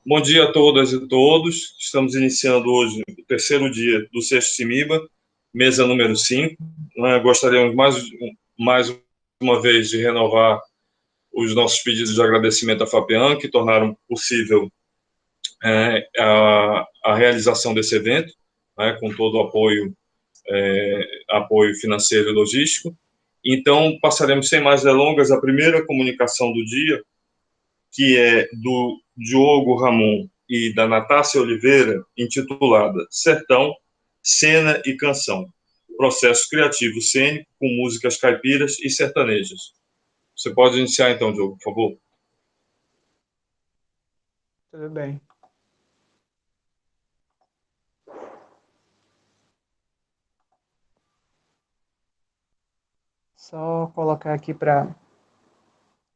Bom dia a todas e todos. Estamos iniciando hoje o terceiro dia do sexto CIMIBA, mesa número 5. Gostaríamos mais uma vez de renovar os nossos pedidos de agradecimento à FAPEAM, que tornaram possível a realização desse evento, com todo o apoio financeiro e logístico. Então, passaremos sem mais delongas a primeira comunicação do dia, que é do Diogo Ramon e da Natácia Oliveira, intitulada Sertão, Cena e Canção, processo criativo cênico com músicas caipiras e sertanejas. Você pode iniciar então, Diogo, por favor? Tudo bem. Só colocar aqui para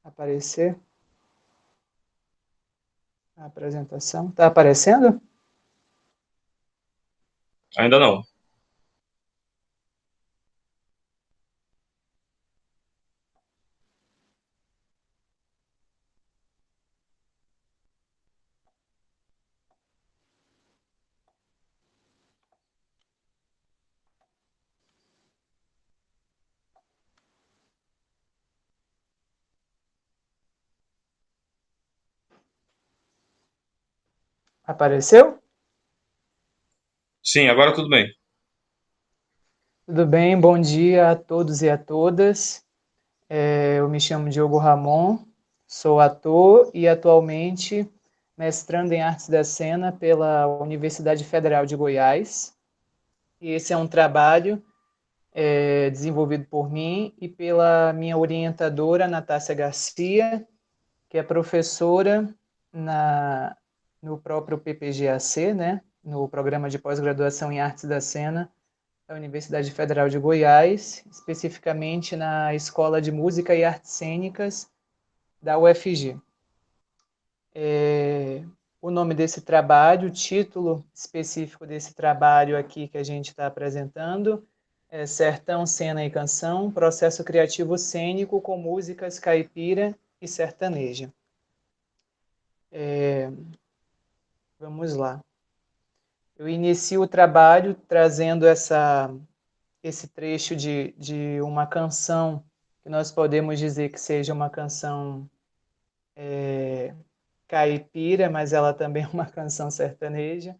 aparecer a apresentação. Está aparecendo? Ainda não. Apareceu? Sim, agora tudo bem. Tudo bem, bom dia a todos e a todas. Eu me chamo Diogo Ramon, sou ator e atualmente mestrando em Artes da Cena pela Universidade Federal de Goiás. E esse é um trabalho desenvolvido por mim e pela minha orientadora, Natácia Garcia, que é professora na, no próprio PPGAC, né, no Programa de Pós-Graduação em Artes da Cena, da Universidade Federal de Goiás, especificamente na Escola de Música e Artes Cênicas da UFG. O nome desse trabalho, o título específico desse trabalho aqui que a gente está apresentando é Sertão, Cena e Canção, processo criativo cênico com músicas caipira e sertaneja. Vamos lá. Eu inicio o trabalho trazendo esse trecho de uma canção que nós podemos dizer que seja uma canção caipira, mas ela também é uma canção sertaneja,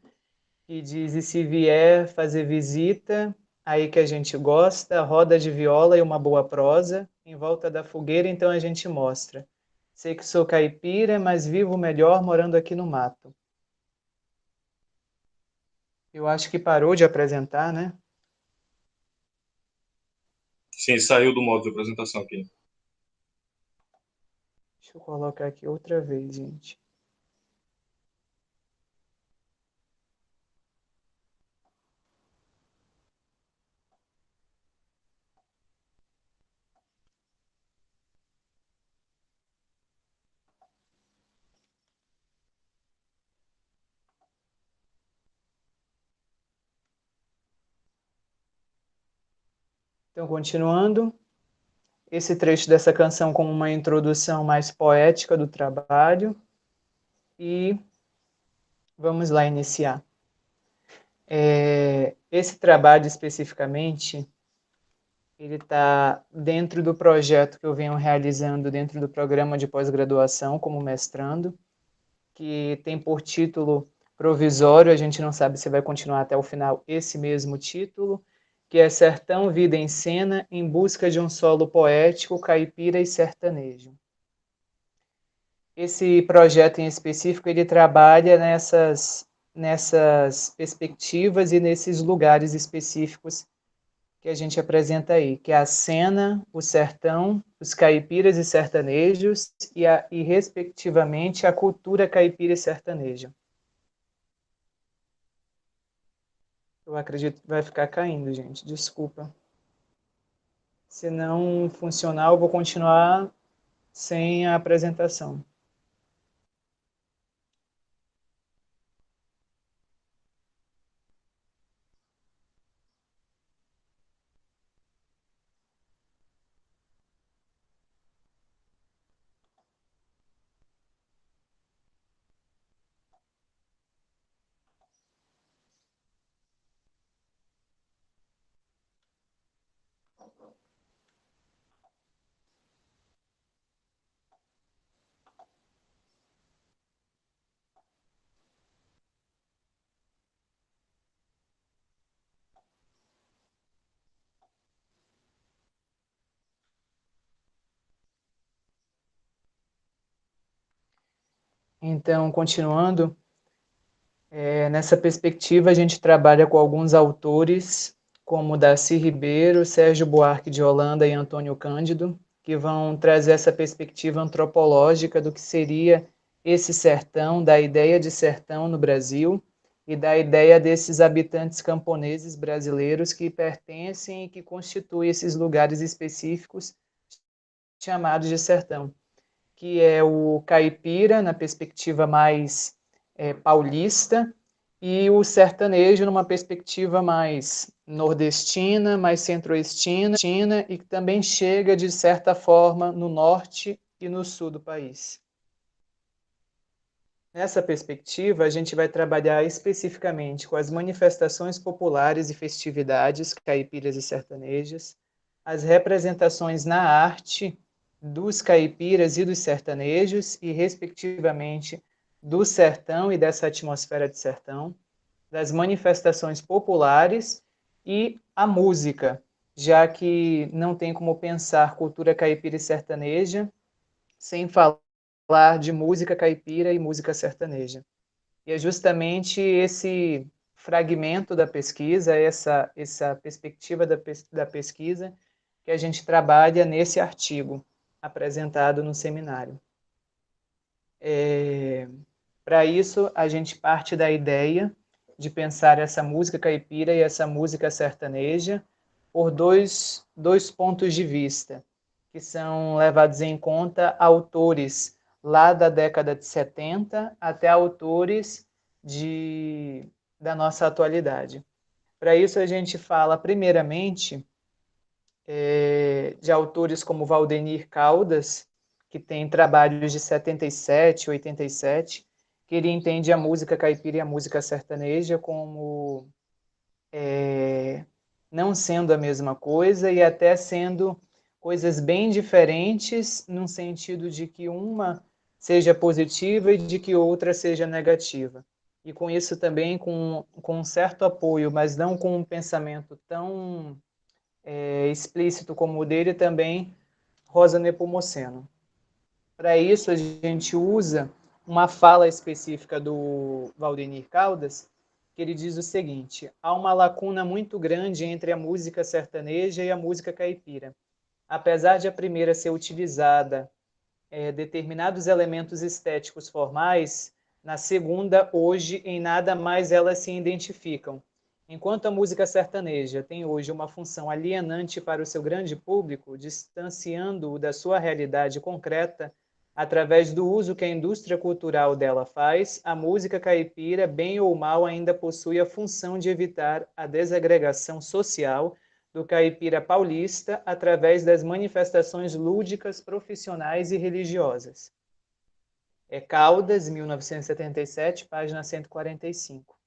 que diz: e se vier fazer visita, aí que a gente gosta, roda de viola e uma boa prosa, em volta da fogueira então a gente mostra. Sei que sou caipira, mas vivo melhor morando aqui no mato. Eu acho que parou de apresentar, né? Sim, saiu do modo de apresentação aqui. Deixa eu colocar aqui outra vez, gente. Então, continuando, esse trecho dessa canção como uma introdução mais poética do trabalho e vamos lá iniciar. Esse trabalho especificamente, ele está dentro do projeto que eu venho realizando dentro do programa de pós-graduação como mestrando, que tem por título provisório, a gente não sabe se vai continuar até o final esse mesmo título, que é Sertão, Vida em Cena, em busca de um solo poético, caipira e sertanejo. Esse projeto em específico, ele trabalha nessas perspectivas e nesses lugares específicos que a gente apresenta aí, que é a cena, o sertão, os caipiras e sertanejos e respectivamente, a cultura caipira e sertaneja. Eu acredito que vai ficar caindo, gente, desculpa. Se não funcionar, eu vou continuar sem a apresentação. Então, continuando, nessa perspectiva, a gente trabalha com alguns autores, como Darcy Ribeiro, Sérgio Buarque de Holanda e Antônio Cândido, que vão trazer essa perspectiva antropológica do que seria esse sertão, da ideia de sertão no Brasil e da ideia desses habitantes camponeses brasileiros que pertencem e que constituem esses lugares específicos chamados de sertão, que é o caipira, na perspectiva mais paulista, e o sertanejo numa perspectiva mais nordestina, mais centro-oestina, e que também chega, de certa forma, no norte e no sul do país. Nessa perspectiva, a gente vai trabalhar especificamente com as manifestações populares e festividades caipiras e sertanejas, as representações na arte dos caipiras e dos sertanejos, e, respectivamente, do sertão e dessa atmosfera de sertão, das manifestações populares e a música, já que não tem como pensar cultura caipira e sertaneja sem falar de música caipira e música sertaneja. E é justamente esse fragmento da pesquisa, essa perspectiva da pesquisa, que a gente trabalha nesse artigo apresentado no seminário. Para isso, a gente parte da ideia de pensar essa música caipira e essa música sertaneja por dois pontos de vista, que são levados em conta autores lá da década de 70 até autores da nossa atualidade. Para isso, a gente fala, primeiramente, de autores como Valdemir Caldas, que tem trabalhos de 77, 87, que ele entende a música caipira e a música sertaneja como não sendo a mesma coisa e até sendo coisas bem diferentes, num sentido de que uma seja positiva e de que outra seja negativa. E com isso também com um certo apoio, mas não com um pensamento tão explícito como o dele, também Rosa Nepomuceno. Para isso, a gente usa uma fala específica do Valdemir Caldas, que ele diz o seguinte: há uma lacuna muito grande entre a música sertaneja e a música caipira. Apesar de a primeira ser utilizada determinados elementos estéticos formais, na segunda, hoje, em nada mais elas se identificam. Enquanto a música sertaneja tem hoje uma função alienante para o seu grande público, distanciando-o da sua realidade concreta, através do uso que a indústria cultural dela faz, a música caipira, bem ou mal, ainda possui a função de evitar a desagregação social do caipira paulista através das manifestações lúdicas, profissionais e religiosas. Caldas, 1977, página 145.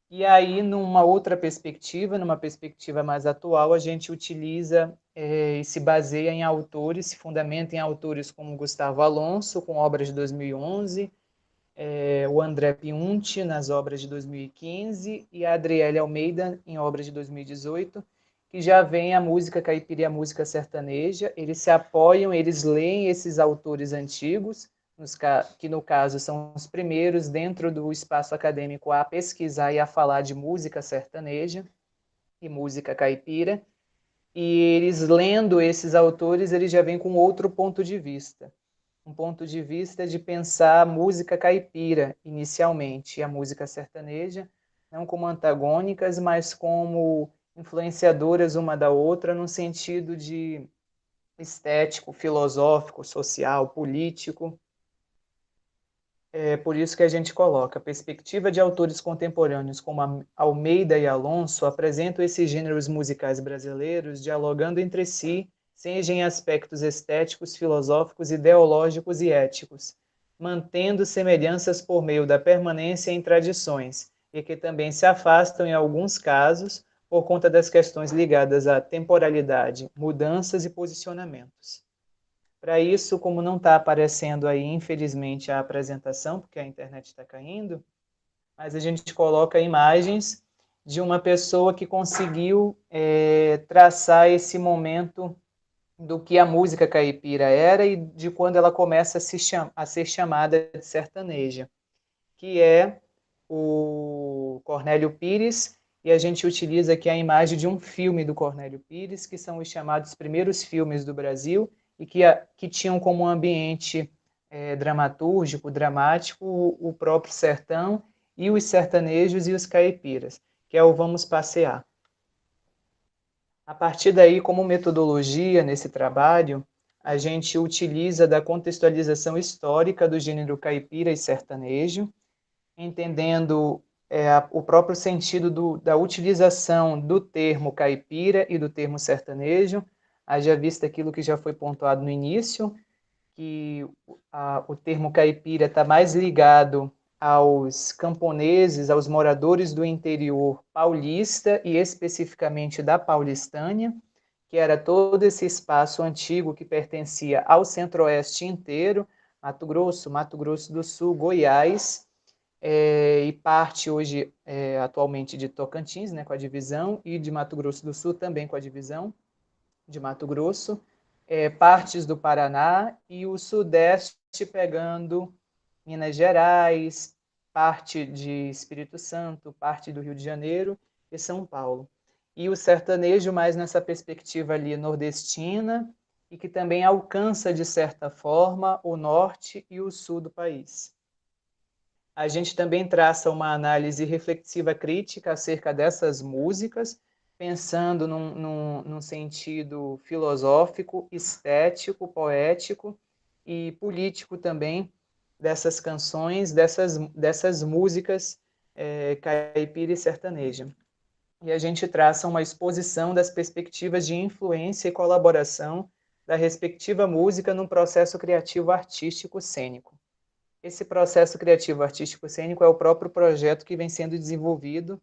E aí, numa outra perspectiva, numa perspectiva mais atual, a gente utiliza e se baseia em autores, se fundamenta em autores como Gustavo Alonso, com obras de 2011, o André Piunti, nas obras de 2015, e a Adriele Almeida, em obras de 2018, que já vem a música caipira e a música sertaneja. Eles se apoiam, eles leem esses autores antigos, que no caso são os primeiros dentro do espaço acadêmico a pesquisar e a falar de música sertaneja e música caipira, e eles lendo esses autores, eles já vêm com outro ponto de vista, um ponto de vista de pensar a música caipira inicialmente e a música sertaneja não como antagônicas, mas como influenciadoras uma da outra no sentido de estético, filosófico, social, político. É por isso que a gente coloca a perspectiva de autores contemporâneos como Almeida e Alonso apresentam esses gêneros musicais brasileiros dialogando entre si, seja em aspectos estéticos, filosóficos, ideológicos e éticos, mantendo semelhanças por meio da permanência em tradições, e que também se afastam em alguns casos por conta das questões ligadas à temporalidade, mudanças e posicionamentos. Para isso, como não está aparecendo aí, infelizmente, a apresentação, porque a internet está caindo, mas a gente coloca imagens de uma pessoa que conseguiu traçar esse momento do que a música caipira era e de quando ela começa a ser chamada de sertaneja, que é o Cornélio Pires, e a gente utiliza aqui a imagem de um filme do Cornélio Pires, que são os chamados primeiros filmes do Brasil, e que tinham como ambiente dramatúrgico, dramático, o próprio sertão e os sertanejos e os caipiras, que é o Vamos Passear. A partir daí, como metodologia nesse trabalho, a gente utiliza da contextualização histórica do gênero caipira e sertanejo, entendendo o próprio sentido da utilização do termo caipira e do termo sertanejo, haja vista aquilo que já foi pontuado no início, que o termo caipira está mais ligado aos camponeses, aos moradores do interior paulista e especificamente da Paulistânia, que era todo esse espaço antigo que pertencia ao centro-oeste inteiro, Mato Grosso do Sul, Goiás, e parte hoje, atualmente, de Tocantins, né, com a divisão, e de Mato Grosso do Sul também com a divisão de Mato Grosso, partes do Paraná e o Sudeste pegando Minas Gerais, parte de Espírito Santo, parte do Rio de Janeiro e São Paulo. E o sertanejo mais nessa perspectiva ali nordestina e que também alcança, de certa forma, o norte e o sul do país. A gente também traça uma análise reflexiva crítica acerca dessas músicas, pensando num sentido filosófico, estético, poético e político também dessas canções, dessas músicas caipira e sertaneja. E a gente traça uma exposição das perspectivas de influência e colaboração da respectiva música num processo criativo artístico cênico. Esse processo criativo artístico cênico é o próprio projeto que vem sendo desenvolvido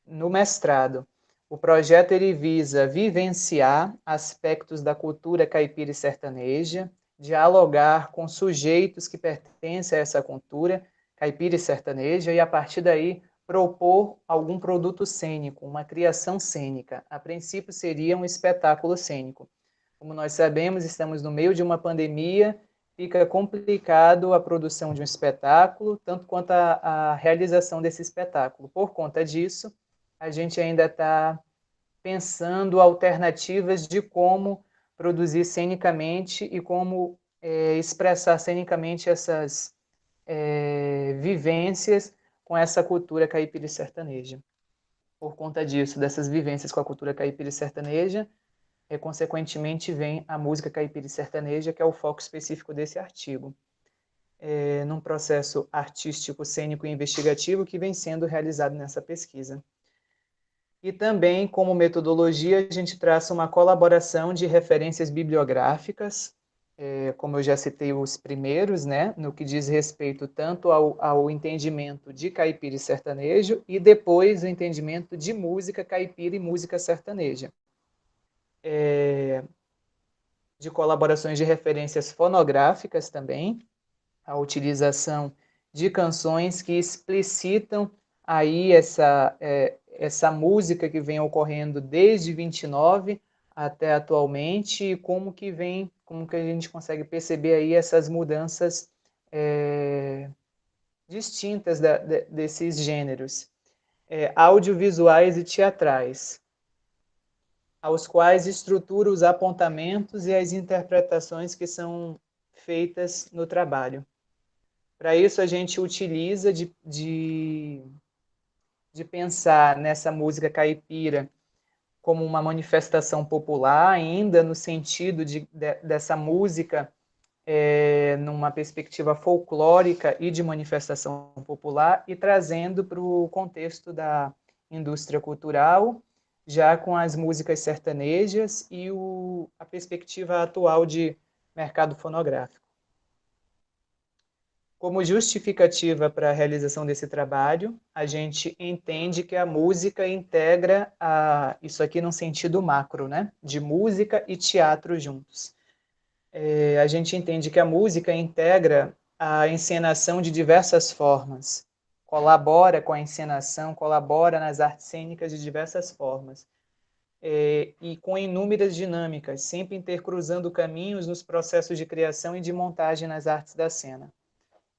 no mestrado. O projeto ele visa vivenciar aspectos da cultura caipira e sertaneja, dialogar com sujeitos que pertencem a essa cultura caipira e sertaneja e, a partir daí, propor algum produto cênico, uma criação cênica. A princípio, seria um espetáculo cênico. Como nós sabemos, estamos no meio de uma pandemia, fica complicado a produção de um espetáculo, tanto quanto a realização desse espetáculo. Por conta disso, a gente ainda está pensando alternativas de como produzir cenicamente e como expressar cenicamente essas vivências com essa cultura caipira e sertaneja. Por conta disso, dessas vivências com a cultura caipira e sertaneja, consequentemente vem a música caipira e sertaneja, que é o foco específico desse artigo, num processo artístico, cênico e investigativo que vem sendo realizado nessa pesquisa. E também, como metodologia, a gente traça uma colaboração de referências bibliográficas, como eu já citei os primeiros, né, no que diz respeito tanto ao entendimento de caipira e sertanejo, e depois o entendimento de música caipira e música sertaneja. De colaborações de referências fonográficas também, a utilização de canções que explicitam aí essa música que vem ocorrendo desde 29 até atualmente e como que a gente consegue perceber aí essas mudanças distintas desses gêneros, audiovisuais e teatrais, aos quais estrutura os apontamentos e as interpretações que são feitas no trabalho. Para isso, a gente utiliza de pensar nessa música caipira como uma manifestação popular, ainda no sentido dessa música numa perspectiva folclórica e de manifestação popular, e trazendo para o contexto da indústria cultural, já com as músicas sertanejas e a perspectiva atual de mercado fonográfico. Como justificativa para a realização desse trabalho, a gente entende que a música integra isso aqui num sentido macro, né? De música e teatro juntos. A gente entende que a música integra a encenação de diversas formas, colabora com a encenação, colabora nas artes cênicas de diversas formas. e com inúmeras dinâmicas, sempre intercruzando caminhos nos processos de criação e de montagem nas artes da cena.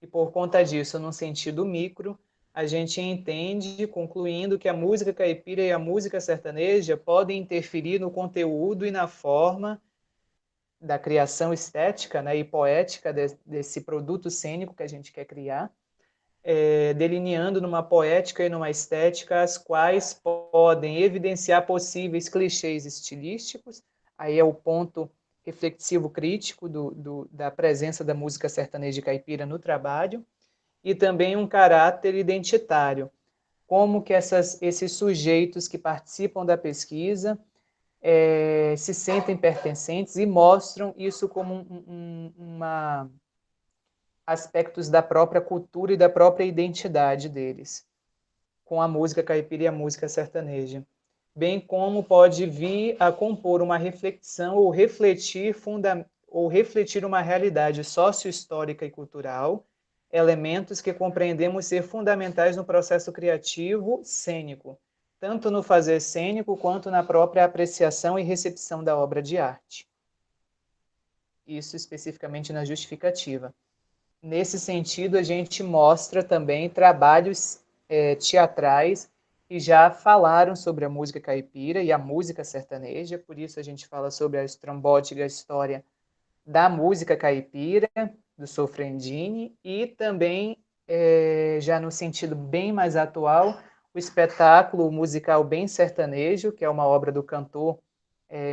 E por conta disso, num sentido micro, a gente entende, concluindo, que a música caipira e a música sertaneja podem interferir no conteúdo e na forma da criação estética, né, e poética desse produto cênico que a gente quer criar, delineando numa poética e numa estética as quais podem evidenciar possíveis clichês estilísticos. Aí é o ponto reflexivo crítico da presença da música sertaneja e caipira no trabalho, e também um caráter identitário, como que esses sujeitos que participam da pesquisa se sentem pertencentes e mostram isso como aspectos da própria cultura e da própria identidade deles, com a música caipira e a música sertaneja. Bem como pode vir a compor uma reflexão ou refletir uma realidade sócio-histórica e cultural, elementos que compreendemos ser fundamentais no processo criativo cênico, tanto no fazer cênico quanto na própria apreciação e recepção da obra de arte. Isso especificamente na justificativa. Nesse sentido, a gente mostra também trabalhos teatrais que já falaram sobre a música caipira e a música sertaneja, por isso a gente fala sobre a estrombótica história da música caipira, do Sofrendini, e também, já no sentido bem mais atual, o espetáculo musical Bem Sertanejo, que é uma obra do cantor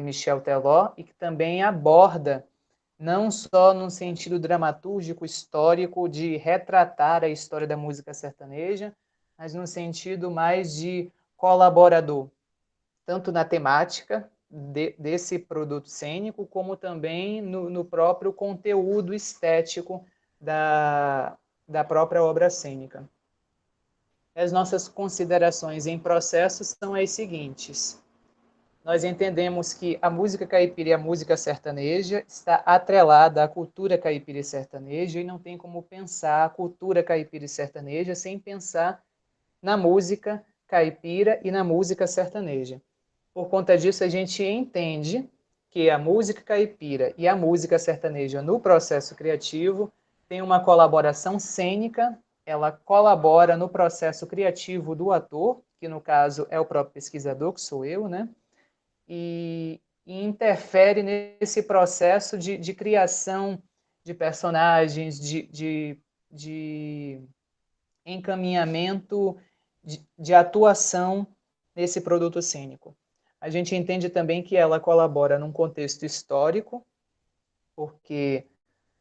Michel Teló, e que também aborda, não só no sentido dramatúrgico, histórico, de retratar a história da música sertaneja, mas no sentido mais de colaborador, tanto na temática desse produto cênico, como também no próprio conteúdo estético da própria obra cênica. As nossas considerações em processo são as seguintes. Nós entendemos que a música caipira e a música sertaneja está atrelada à cultura caipira e sertaneja, e não tem como pensar a cultura caipira e sertaneja sem pensar na música caipira e na música sertaneja. Por conta disso, a gente entende que a música caipira e a música sertaneja no processo criativo tem uma colaboração cênica, ela colabora no processo criativo do ator, que no caso é o próprio pesquisador, que sou eu, né? E interfere nesse processo de criação de personagens, de encaminhamento, de atuação nesse produto cênico. A gente entende também que ela colabora num contexto histórico, porque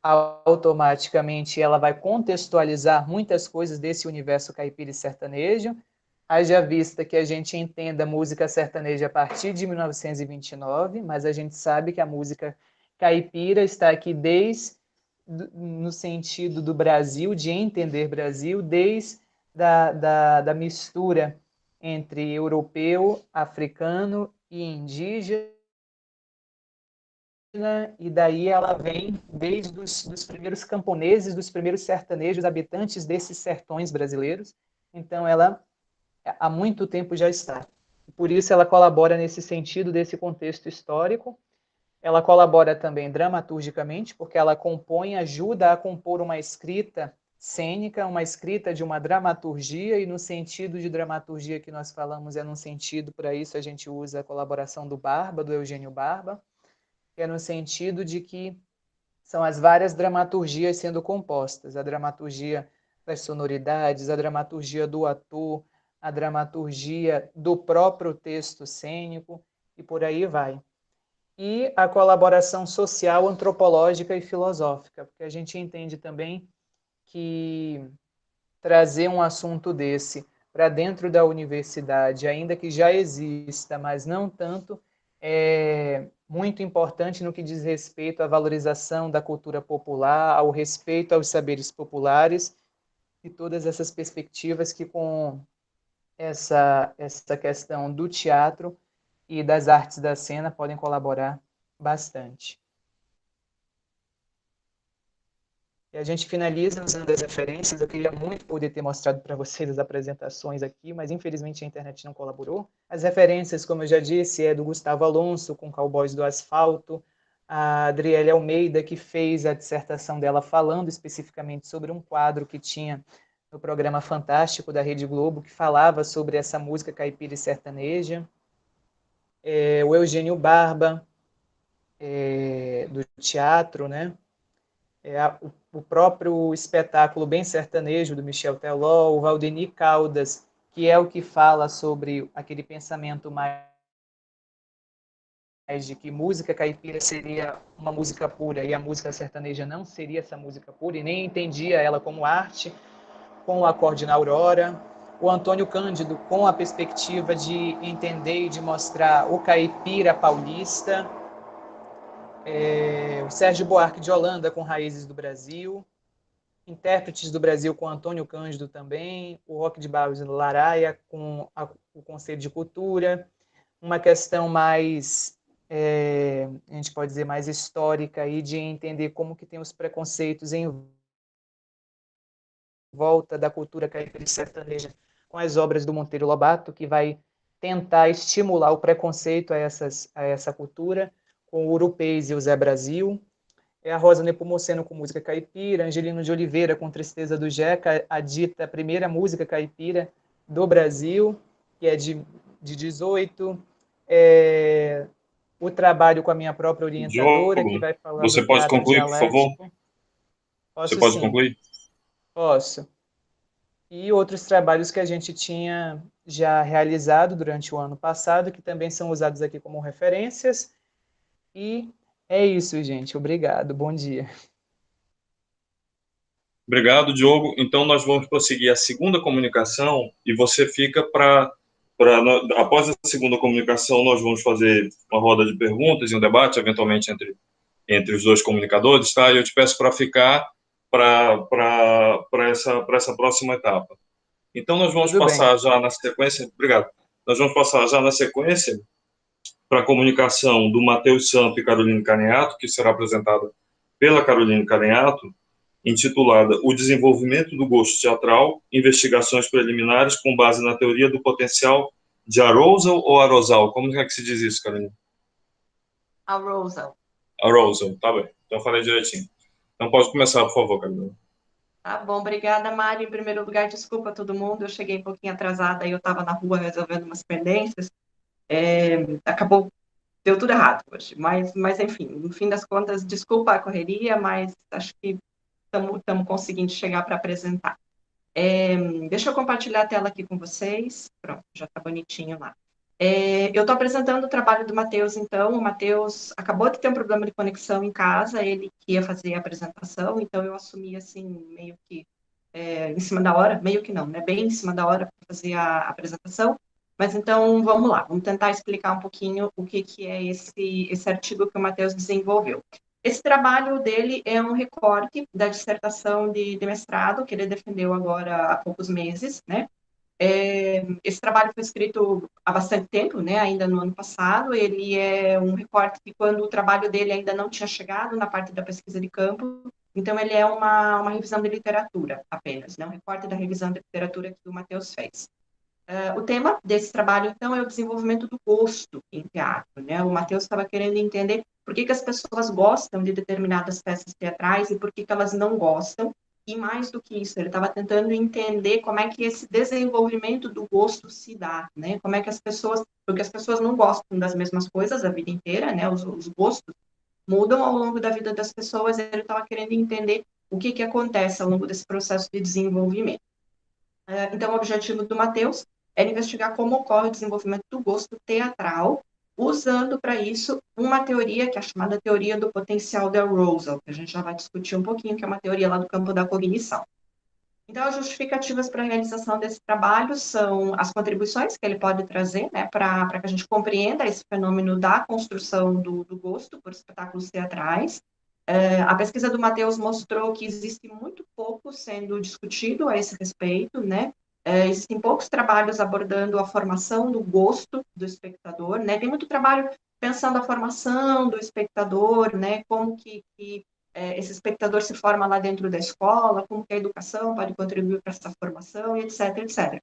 automaticamente ela vai contextualizar muitas coisas desse universo caipira e sertanejo, haja vista que a gente entenda a música sertaneja a partir de 1929, mas a gente sabe que a música caipira está aqui no sentido do Brasil, de entender Brasil, desde da mistura entre europeu, africano e indígena, e daí ela vem desde dos primeiros camponeses, dos primeiros sertanejos, habitantes desses sertões brasileiros. Então, ela há muito tempo já está. Por isso, ela colabora nesse sentido desse contexto histórico. Ela colabora também dramaturgicamente, porque ela compõe, ajuda a compor uma escrita cênica, uma escrita de uma dramaturgia, e no sentido de dramaturgia que nós falamos no sentido, para isso a gente usa a colaboração do Barba, do Eugênio Barba, que é no sentido de que são as várias dramaturgias sendo compostas, a dramaturgia das sonoridades, a dramaturgia do ator, a dramaturgia do próprio texto cênico, e por aí vai. E a colaboração social, antropológica e filosófica, porque a gente entende também que trazer um assunto desse para dentro da universidade, ainda que já exista, mas não tanto, é muito importante no que diz respeito à valorização da cultura popular, ao respeito aos saberes populares e todas essas perspectivas que com essa questão do teatro e das artes da cena podem colaborar bastante. E a gente finaliza usando as referências. Eu queria muito poder ter mostrado para vocês as apresentações aqui, mas infelizmente a internet não colaborou. As referências, como eu já disse, é do Gustavo Alonso, com Cowboys do Asfalto, a Adriele Almeida, que fez a dissertação dela falando especificamente sobre um quadro que tinha no programa Fantástico da Rede Globo, que falava sobre essa música caipira e sertaneja. O Eugênio Barba, do teatro, né? O próprio espetáculo Bem Sertanejo, do Michel Teló, o Valdemir Caldas, que é o que fala sobre aquele pensamento mais de que música caipira seria uma música pura e a música sertaneja não seria essa música pura, e nem entendia ela como arte, com o acorde na aurora. O Antônio Cândido, com a perspectiva de entender e de mostrar o caipira paulista. O Sérgio Buarque de Holanda, com Raízes do Brasil. Intérpretes do Brasil, com Antônio Cândido também. O Rock de Barros Laraia, com o Conselho de Cultura. Uma questão mais, a gente pode dizer, mais histórica, aí, de entender como que tem os preconceitos em volta da cultura caipira e sertaneja, com as obras do Monteiro Lobato, que vai tentar estimular o preconceito a essa cultura, com o Urupês e o Zé Brasil. A Rosa Nepomuceno com música caipira, Angelino de Oliveira com Tristeza do Jeca, a dita primeira música caipira do Brasil, que é de 18. O trabalho com a minha própria orientadora, que Diogo, vai falar do você pode teatro concluir, por favor? dialético. Você Posso pode sim, concluir? posso. E outros trabalhos que a gente tinha já realizado durante o ano passado, que também são usados aqui como referências. E é isso, gente. Obrigado. Bom dia. Obrigado, Diogo. Então, nós vamos prosseguir a segunda comunicação e você fica após a segunda comunicação, nós vamos fazer uma roda de perguntas e um debate, eventualmente, entre os dois comunicadores, tá? E eu te peço para ficar para essa próxima etapa. Então, nós vamos Tudo bem. passar já na sequência. Obrigado. Nós vamos passar já na sequência para a comunicação do Matheus Santo e Carolina Caneato, que será apresentada pela Carolina Caneato, intitulada O Desenvolvimento do Gosto Teatral, Investigações Preliminares com base na teoria do potencial de arousal ou arousal? Como é que se diz isso, Carolina? Arousal. Arousal, tá bem. Então eu falei direitinho. Então pode começar, por favor, Carolina. Tá bom, obrigada, Mari. Em primeiro lugar, desculpa a todo mundo, eu cheguei um pouquinho atrasada e eu estava na rua resolvendo umas pendências. Acabou, deu tudo errado hoje, mas enfim, no fim das contas, desculpa a correria, mas acho que estamos conseguindo chegar para apresentar. Deixa eu compartilhar a tela aqui com vocês. Pronto, já está bonitinho lá. Eu estou apresentando o trabalho do Matheus, então. O Matheus acabou de ter um problema de conexão em casa, ele que ia fazer a apresentação, então eu assumi, assim, meio que em cima da hora, meio que não, né? Bem em cima da hora para fazer a apresentação. Mas então, vamos lá, vamos tentar explicar um pouquinho o que é esse artigo que o Matheus desenvolveu. Esse trabalho dele é um recorte da dissertação de mestrado que ele defendeu agora há poucos meses, né? Esse trabalho foi escrito há bastante tempo, né, ainda no ano passado. Ele é um recorte que, quando o trabalho dele ainda não tinha chegado na parte da pesquisa de campo, então ele é uma revisão de literatura apenas, né, um recorte da revisão de literatura que o Matheus fez. O tema desse trabalho, então, é o desenvolvimento do gosto em teatro, né? O Matheus estava querendo entender por que as pessoas gostam de determinadas peças teatrais e por que elas não gostam. E mais do que isso, ele estava tentando entender como é que esse desenvolvimento do gosto se dá, né? Como é que as pessoas, porque as pessoas não gostam das mesmas coisas a vida inteira, né? Os gostos mudam ao longo da vida das pessoas. Ele estava querendo entender o que acontece ao longo desse processo de desenvolvimento. Então, o objetivo do Matheus era investigar como ocorre o desenvolvimento do gosto teatral, usando para isso uma teoria que é a chamada teoria do potencial de arousal, que a gente já vai discutir um pouquinho, que é uma teoria lá do campo da cognição. Então, as justificativas para a realização desse trabalho são as contribuições que ele pode trazer, né, para que a gente compreenda esse fenômeno da construção do gosto por espetáculos teatrais. A pesquisa do Matheus mostrou que existe muito pouco sendo discutido a esse respeito, né? Existem poucos trabalhos abordando a formação do gosto do espectador, né? Tem muito trabalho pensando a formação do espectador, né? Como que esse espectador se forma lá dentro da escola, como que a educação pode contribuir para essa formação, e etc, etc.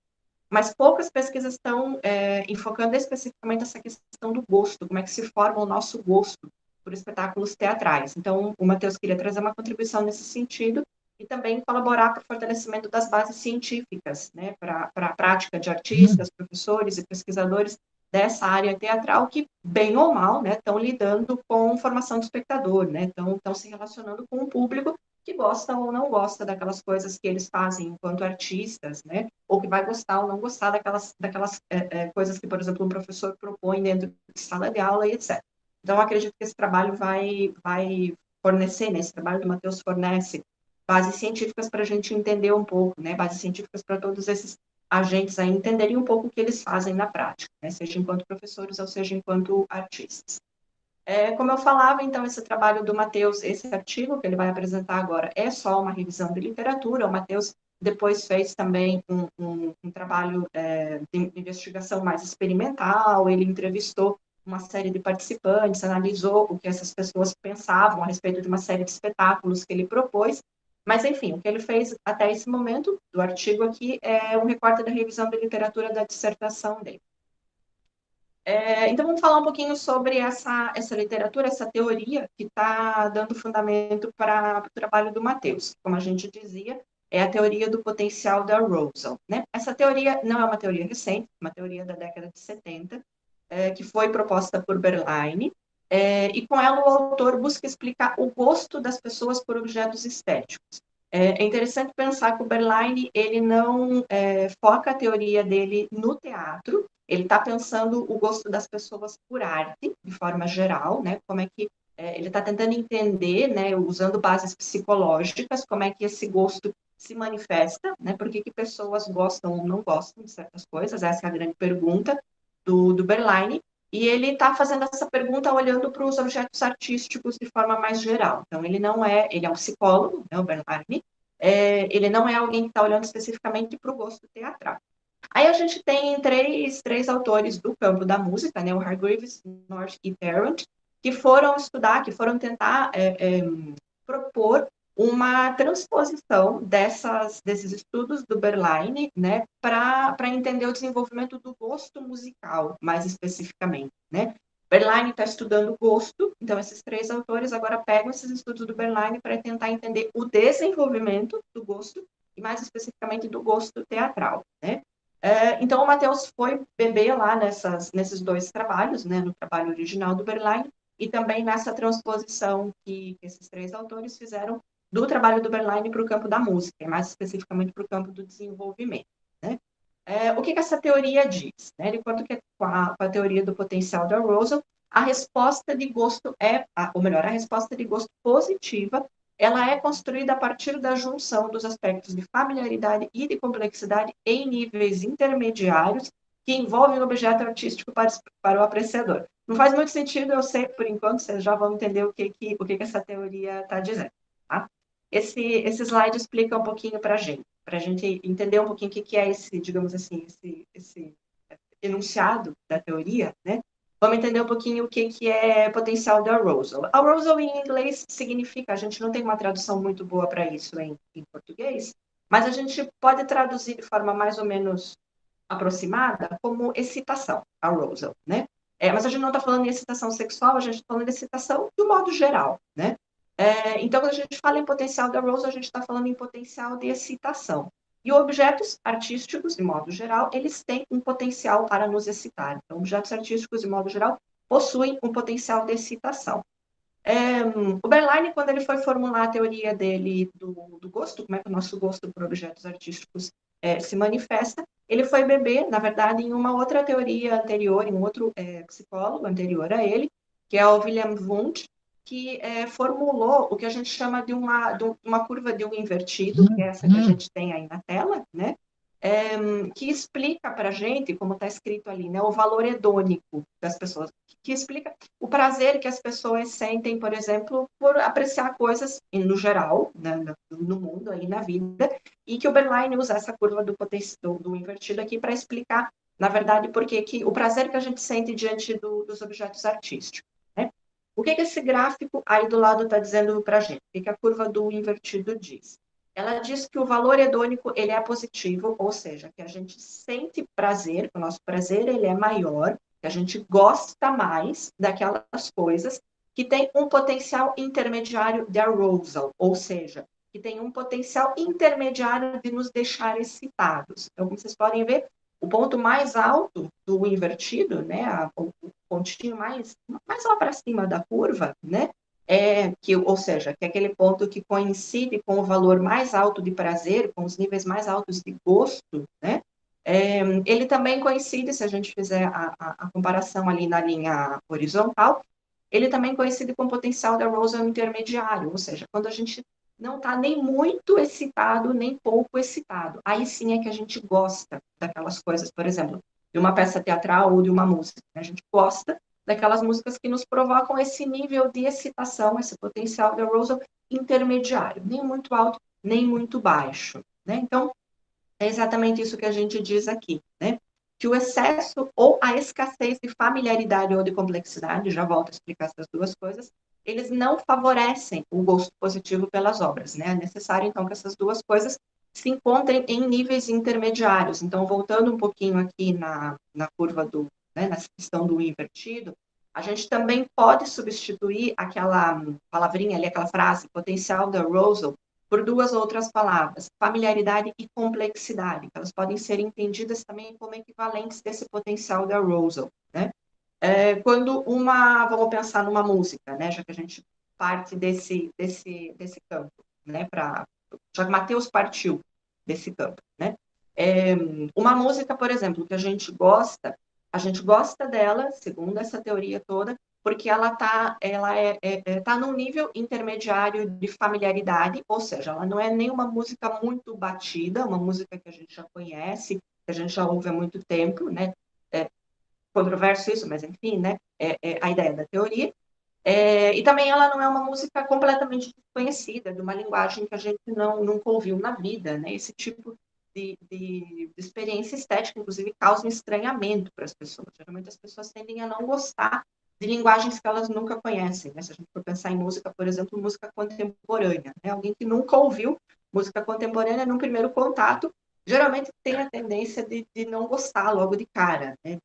Mas poucas pesquisas estão enfocando especificamente essa questão do gosto, como é que se forma o nosso gosto por espetáculos teatrais. Então, o Matheus queria trazer uma contribuição nesse sentido e também colaborar para o fortalecimento das bases científicas, né, para a prática de artistas, professores e pesquisadores dessa área teatral que, bem ou mal, né, estão lidando com formação do espectador, né, estão se relacionando com o público que gosta ou não gosta daquelas coisas que eles fazem enquanto artistas, né, ou que vai gostar ou não gostar daquelas coisas que, por exemplo, um professor propõe dentro de sala de aula e etc. Então, acredito que esse trabalho vai fornecer, né, esse trabalho do Matheus fornece bases científicas para a gente entender um pouco, né, bases científicas para todos esses agentes aí entenderem um pouco o que eles fazem na prática, né, seja enquanto professores ou seja enquanto artistas. Como eu falava, então, esse trabalho do Matheus, esse artigo que ele vai apresentar agora, é só uma revisão de literatura. O Matheus depois fez também um trabalho de investigação mais experimental, ele entrevistou uma série de participantes, analisou o que essas pessoas pensavam a respeito de uma série de espetáculos que ele propôs, mas, enfim, o que ele fez até esse momento do artigo aqui é um recorte da revisão de literatura da dissertação dele. Então, vamos falar um pouquinho sobre essa literatura, essa teoria que está dando fundamento para o trabalho do Matheus. Como a gente dizia, é a teoria do potencial da Arousal, né? Essa teoria não é uma teoria recente, uma teoria da década de 70, que foi proposta por Berline, e com ela o autor busca explicar o gosto das pessoas por objetos estéticos. É interessante pensar que o Berline ele não foca a teoria dele no teatro, ele está pensando o gosto das pessoas por arte, de forma geral, né? Como é que ele está tentando entender, né, usando bases psicológicas, como é que esse gosto se manifesta, né? Por que pessoas gostam ou não gostam de certas coisas? Essa é a grande pergunta do Berline. E ele está fazendo essa pergunta olhando para os objetos artísticos de forma mais geral. Então, ele é um psicólogo, né, o Bernard, ele não é alguém que está olhando especificamente para o gosto teatral. Aí a gente tem três autores do campo da música, né, o Hargreaves, North e Tarrant, que foram estudar, que foram tentar propor uma transposição desses estudos do Berline, né, para entender o desenvolvimento do gosto musical, mais especificamente, né. Berline está estudando gosto, então esses três autores agora pegam esses estudos do Berline para tentar entender o desenvolvimento do gosto, e mais especificamente do gosto teatral, né. Então, o Matheus foi beber lá nesses dois trabalhos, né, no trabalho original do Berline, e também nessa transposição que esses três autores fizeram do trabalho do Berline para o campo da música, e mais especificamente para o campo do desenvolvimento, né? O que essa teoria diz? Né? De quanto que com a teoria do potencial da Arousal, a resposta de gosto ou melhor, a resposta de gosto positiva, ela é construída a partir da junção dos aspectos de familiaridade e de complexidade em níveis intermediários que envolvem o objeto artístico para o apreciador. Não faz muito sentido, eu sei, por enquanto, vocês já vão entender o que essa teoria está dizendo. Tá? Esse slide explica um pouquinho para a gente entender um pouquinho o que é esse, digamos assim, esse enunciado da teoria, né? Vamos entender um pouquinho o que é potencial da Arousal. Arousal em inglês significa, a gente não tem uma tradução muito boa para isso em português, mas a gente pode traduzir de forma mais ou menos aproximada como excitação, arousal, né? Mas a gente não está falando de excitação sexual, a gente está falando de excitação de um modo geral, né? Então, quando a gente fala em potencial de arousal, a gente está falando em potencial de excitação. E objetos artísticos, de modo geral, eles têm um potencial para nos excitar. Então, objetos artísticos, de modo geral, possuem um potencial de excitação. O Berline, quando ele foi formular a teoria dele do gosto, como é que o nosso gosto por objetos artísticos se manifesta, ele foi beber, na verdade, em uma outra teoria anterior, em um outro psicólogo anterior a ele, que é o William Wundt, que formulou o que a gente chama de uma curva de um invertido, que é essa que a gente tem aí na tela, né? Que explica para a gente, como está escrito ali, né, o valor hedônico das pessoas, que explica o prazer que as pessoas sentem, por exemplo, por apreciar coisas no geral, né, no mundo, aí na vida, e que o Berline usa essa curva do invertido aqui para explicar, na verdade, por que o prazer que a gente sente diante dos objetos artísticos. Né? O que esse gráfico aí do lado está dizendo para a gente? O que a curva do invertido diz? Ela diz que o valor hedônico ele é positivo, ou seja, que a gente sente prazer, que o nosso prazer ele é maior, que a gente gosta mais daquelas coisas que tem um potencial intermediário de arousal, ou seja, que tem um potencial intermediário de nos deixar excitados. Então, como vocês podem ver, o ponto mais alto do invertido, né, o pontinho mais lá para cima da curva, né, ou seja, que é aquele ponto que coincide com o valor mais alto de prazer, com os níveis mais altos de gosto, né, ele também coincide, se a gente fizer a comparação ali na linha horizontal, ele também coincide com o potencial de arousal intermediário, ou seja, quando a gente não está nem muito excitado, nem pouco excitado. Aí sim é que a gente gosta daquelas coisas, por exemplo, de uma peça teatral ou de uma música. A gente gosta daquelas músicas que nos provocam esse nível de excitação, esse potencial de arousal intermediário, nem muito alto, nem muito baixo. Né? Então, é exatamente isso que a gente diz aqui, né? Que o excesso ou a escassez de familiaridade ou de complexidade, já volto a explicar essas duas coisas, eles não favorecem o gosto positivo pelas obras, né? É necessário, então, que essas duas coisas se encontrem em níveis intermediários. Então, voltando um pouquinho aqui na curva né, nessa questão do invertido, a gente também pode substituir aquela palavrinha ali, aquela frase, potencial de arousal, por duas outras palavras, familiaridade e complexidade, que elas podem ser entendidas também como equivalentes desse potencial de arousal, né? Vamos pensar numa música, né? Já que a gente parte desse campo, né? Já que Mateus partiu desse campo, né? Uma música, por exemplo, que a gente gosta dela, segundo essa teoria toda, porque ela tá num nível intermediário de familiaridade, ou seja, ela não é nenhuma música muito batida, uma música que a gente já conhece, que a gente já ouve há muito tempo, né? Controverso isso, mas enfim, né? A ideia da teoria. E também ela não é uma música completamente desconhecida, de uma linguagem que a gente nunca ouviu na vida, né? Esse tipo de experiência estética, inclusive, causa um estranhamento para as pessoas. Geralmente as pessoas tendem a não gostar de linguagens que elas nunca conhecem, né? Se a gente for pensar em música, por exemplo, música contemporânea, né? Alguém que nunca ouviu música contemporânea num primeiro contato, geralmente tem a tendência de não gostar logo de cara, né?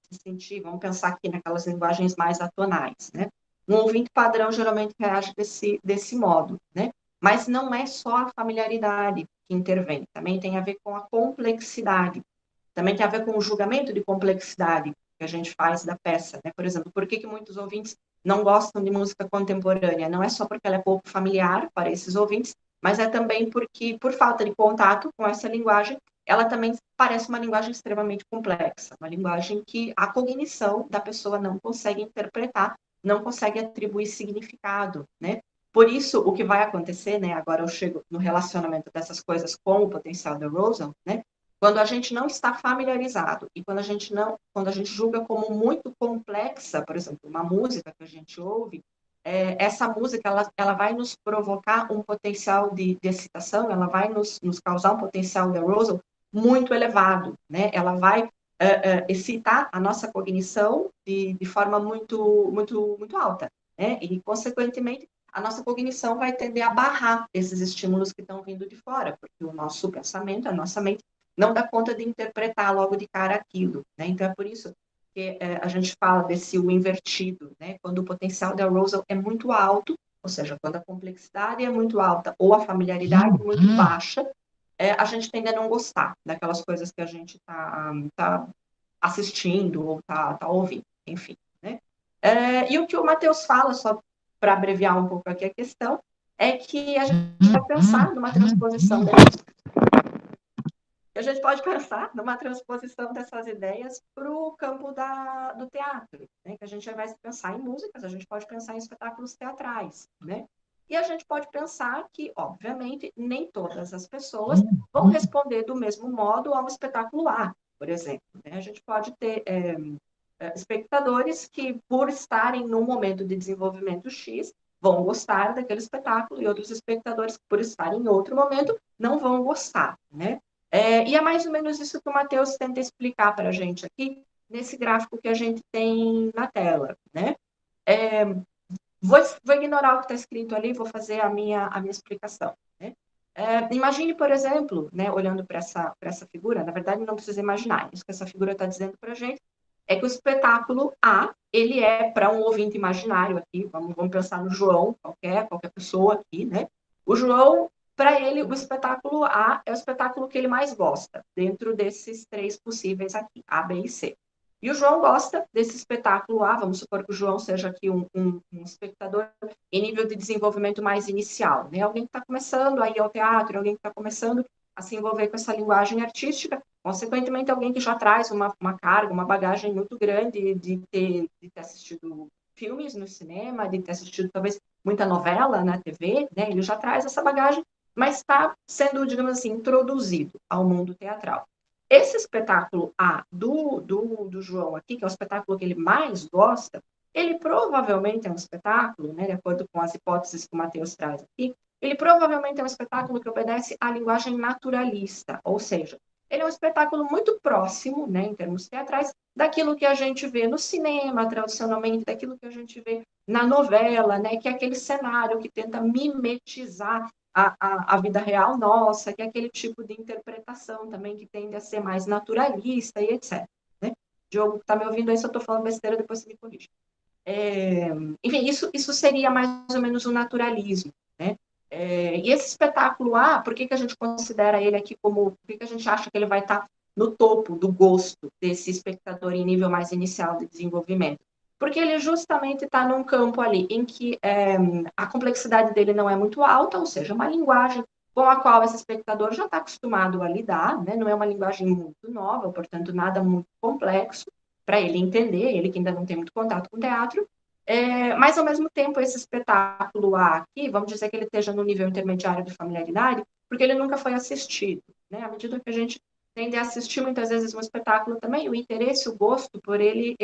De sentir, vamos pensar aqui naquelas linguagens mais atonais, né? Um ouvinte padrão geralmente reage desse modo, né? Mas não é só a familiaridade que intervém, também tem a ver com a complexidade, também tem a ver com o julgamento de complexidade que a gente faz da peça, né? Por exemplo, por que muitos ouvintes não gostam de música contemporânea? Não é só porque ela é pouco familiar para esses ouvintes, mas é também porque, por falta de contato com essa linguagem, ela também parece uma linguagem extremamente complexa, uma linguagem que a cognição da pessoa não consegue interpretar, não consegue atribuir significado, né? Por isso, o que vai acontecer, né? Agora eu chego no relacionamento dessas coisas com o potencial da Rosen, né? Quando a gente não está familiarizado e quando a gente julga como muito complexa, por exemplo, uma música que a gente ouve, essa música ela vai nos provocar um potencial de excitação, ela vai nos causar um potencial de arousal muito elevado, né? Ela vai excitar a nossa cognição de forma muito, muito, muito alta, né? E, consequentemente, a nossa cognição vai tender a barrar esses estímulos que estão vindo de fora, porque o nosso pensamento, a nossa mente, não dá conta de interpretar logo de cara aquilo, né? Então, é por isso que a gente fala desse o invertido, né? Quando o potencial de arousal é muito alto, ou seja, quando a complexidade é muito alta ou a familiaridade é muito baixa, a gente tende a não gostar daquelas coisas que a gente tá assistindo ou tá ouvindo, enfim, né? E o que o Mateus fala, só para abreviar um pouco aqui a questão, é que a gente vai pensar numa transposição a gente pode pensar numa transposição dessas ideias para o campo do teatro, né? Que a gente vai pensar em músicas, a gente pode pensar em espetáculos teatrais, né? E a gente pode pensar que, obviamente, nem todas as pessoas vão responder do mesmo modo a um espetáculo A, por exemplo, né? A gente pode ter espectadores que, por estarem num momento de desenvolvimento X, vão gostar daquele espetáculo, e outros espectadores, por estarem em outro momento, não vão gostar, né? E é mais ou menos isso que o Mateus tenta explicar para a gente aqui, nesse gráfico que a gente tem na tela, né? Vou ignorar o que está escrito ali, vou fazer a minha explicação. Né? Imagine, por exemplo, né, olhando para essa figura, na verdade não precisa imaginar, isso que essa figura está dizendo para a gente é que o espetáculo A, ele é para um ouvinte imaginário aqui, vamos pensar no João, qualquer pessoa aqui, né? O João, para ele, o espetáculo A é o espetáculo que ele mais gosta, dentro desses 3 possíveis aqui, A, B e C. E o João gosta desse espetáculo A, vamos supor que o João seja aqui um espectador em nível de desenvolvimento mais inicial, né? Alguém que está começando a ir ao teatro, alguém que está começando a se envolver com essa linguagem artística, consequentemente, alguém que já traz uma carga, uma bagagem muito grande de ter assistido filmes no cinema, de ter assistido talvez muita novela na TV, né? Ele já traz essa bagagem, mas está sendo, digamos assim, introduzido ao mundo teatral. Esse espetáculo A do João aqui, que é o espetáculo que ele mais gosta, ele provavelmente é um espetáculo, né, de acordo com as hipóteses que o Matheus traz aqui, ele provavelmente é um espetáculo que obedece à linguagem naturalista, ou seja, ele é um espetáculo muito próximo, né, em termos teatrais, daquilo que a gente vê no cinema, tradicionalmente, daquilo que a gente vê na novela, né, que é aquele cenário que tenta mimetizar a vida real nossa, que é aquele tipo de interpretação também que tende a ser mais naturalista e etc. Né? Diogo, está me ouvindo aí, se eu estou falando besteira, depois você me corrige. Enfim, isso seria mais ou menos o naturalismo, né? E esse espetáculo A, por que a gente considera ele aqui como... Por que a gente acha que ele vai estar no topo do gosto desse espectador em nível mais inicial de desenvolvimento? Porque ele justamente está num campo ali em que a complexidade dele não é muito alta, ou seja, uma linguagem com a qual esse espectador já está acostumado a lidar, né? Não é uma linguagem muito nova, portanto, nada muito complexo para ele entender, ele que ainda não tem muito contato com teatro, mas, ao mesmo tempo, esse espetáculo aqui, vamos dizer que ele esteja no nível intermediário de familiaridade, porque ele nunca foi assistido. Né? À medida que a gente tende a assistir muitas vezes um espetáculo também, o interesse, o gosto por ele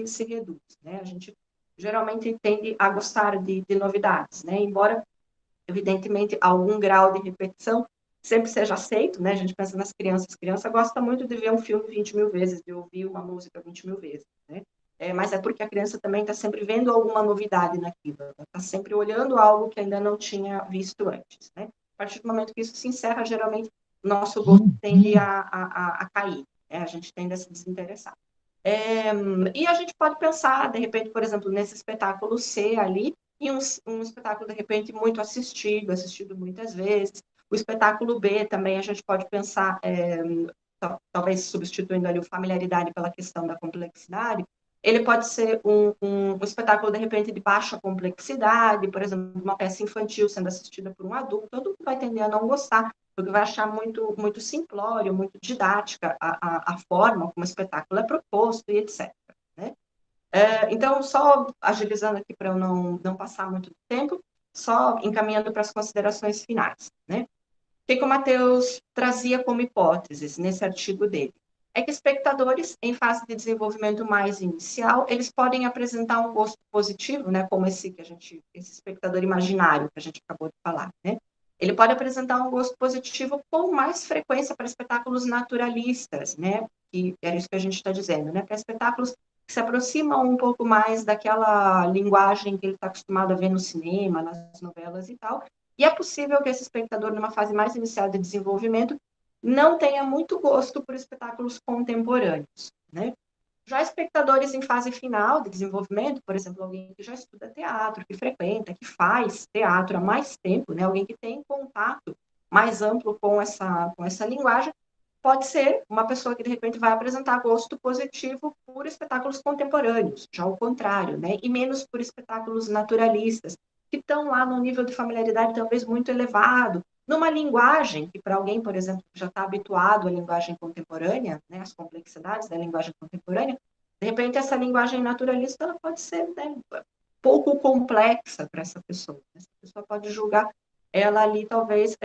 se reduz. Né? A gente geralmente tende a gostar de novidades, né? Embora, evidentemente, algum grau de repetição sempre seja aceito, né? A gente pensa nas crianças. Criança gosta muito de ver um filme 20 mil vezes, de ouvir uma música 20 mil vezes, né? Mas é porque a criança também está sempre vendo alguma novidade naquilo, está sempre olhando algo que ainda não tinha visto antes, né? A partir do momento que isso se encerra, geralmente, o nosso gosto tende a cair, né? A gente tende a se desinteressar. E a gente pode pensar, de repente, por exemplo, nesse espetáculo C ali, em um espetáculo, de repente, muito assistido muitas vezes. O espetáculo B também a gente pode pensar, talvez substituindo ali o familiaridade pela questão da complexidade, ele pode ser um espetáculo, de repente, de baixa complexidade, por exemplo, uma peça infantil sendo assistida por um adulto, todo mundo vai tender a não gostar, porque vai achar muito, muito simplório, muito didática a forma como o espetáculo é proposto e etc. Né? Então, só agilizando aqui para eu não passar muito tempo, só encaminhando para as considerações finais. Né? O que o Matheus trazia como hipóteses nesse artigo dele? É que espectadores em fase de desenvolvimento mais inicial, eles podem apresentar um gosto positivo, né, como esse espectador imaginário que a gente acabou de falar, né? Ele pode apresentar um gosto positivo com mais frequência para espetáculos naturalistas, né? Que era isso que a gente está dizendo, né? Para espetáculos que se aproximam um pouco mais daquela linguagem que ele está acostumado a ver no cinema, nas novelas e tal. E é possível que esse espectador, numa fase mais inicial de desenvolvimento, não tenha muito gosto por espetáculos contemporâneos, né? Já espectadores em fase final de desenvolvimento, por exemplo, alguém que já estuda teatro, que frequenta, que faz teatro há mais tempo, né? Alguém que tem contato mais amplo com essa linguagem, pode ser uma pessoa que, de repente, vai apresentar gosto positivo por espetáculos contemporâneos, já o contrário, né? E menos por espetáculos naturalistas, que estão lá no nível de familiaridade talvez muito elevado, numa linguagem que, para alguém, por exemplo, que já está habituado à linguagem contemporânea, né, às complexidades da linguagem contemporânea, de repente, essa linguagem naturalista ela pode ser, né, pouco complexa para essa pessoa. Essa pessoa pode julgar ela ali, talvez,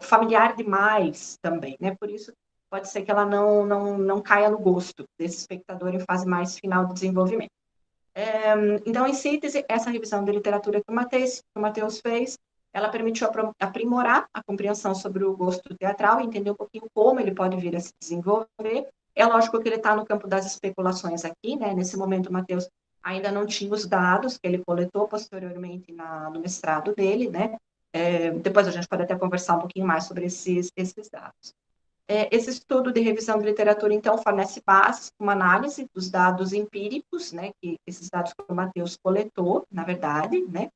familiar demais também, né? Por isso, pode ser que ela não caia no gosto desse espectador em fase mais final do desenvolvimento. Então, em síntese, essa revisão de literatura que o Matheus fez, ela permitiu aprimorar a compreensão sobre o gosto teatral e entender um pouquinho como ele pode vir a se desenvolver. É lógico que ele está no campo das especulações aqui, né? Nesse momento, o Matheus ainda não tinha os dados que ele coletou posteriormente no mestrado dele, né? Depois a gente pode até conversar um pouquinho mais sobre esses dados. Esse estudo de revisão de literatura, então, fornece bases para uma análise dos dados empíricos, né, que esses dados que o Matheus coletou, na verdade, né,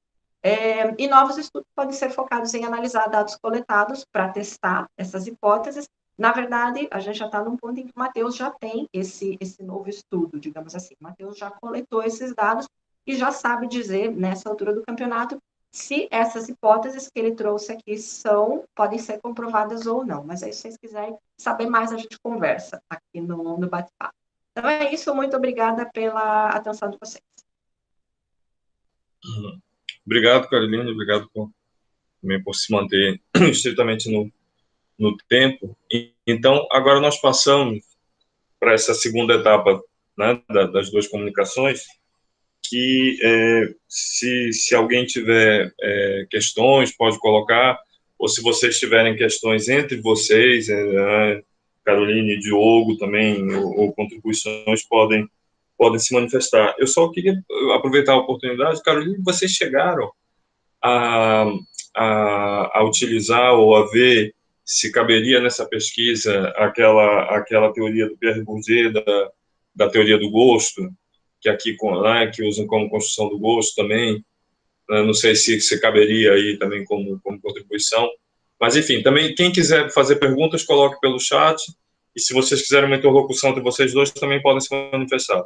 e novos estudos podem ser focados em analisar dados coletados para testar essas hipóteses. Na verdade, a gente já está num ponto em que o Matheus já tem esse novo estudo, digamos assim. O Matheus já coletou esses dados e já sabe dizer, nessa altura do campeonato, se essas hipóteses que ele trouxe aqui podem ser comprovadas ou não. Mas aí, se vocês quiserem saber mais, a gente conversa aqui no bate-papo. Então é isso, muito obrigada pela atenção de vocês. Obrigado, Caroline, obrigado também por se manter estritamente no tempo. Então, agora nós passamos para essa segunda etapa, né, das duas comunicações, que se alguém tiver questões, pode colocar, ou se vocês tiverem questões entre vocês, Caroline e Diogo também, ou contribuições, podem se manifestar. Eu só queria aproveitar a oportunidade. Caroline, vocês chegaram a, a utilizar ou a ver se caberia nessa pesquisa aquela teoria do Pierre Bourdieu da teoria do gosto, que aqui, né, que usam como construção do gosto também. Não sei se caberia aí também como contribuição. Mas, enfim, também quem quiser fazer perguntas, coloque pelo chat. E se vocês quiserem uma interlocução entre vocês dois, também podem se manifestar.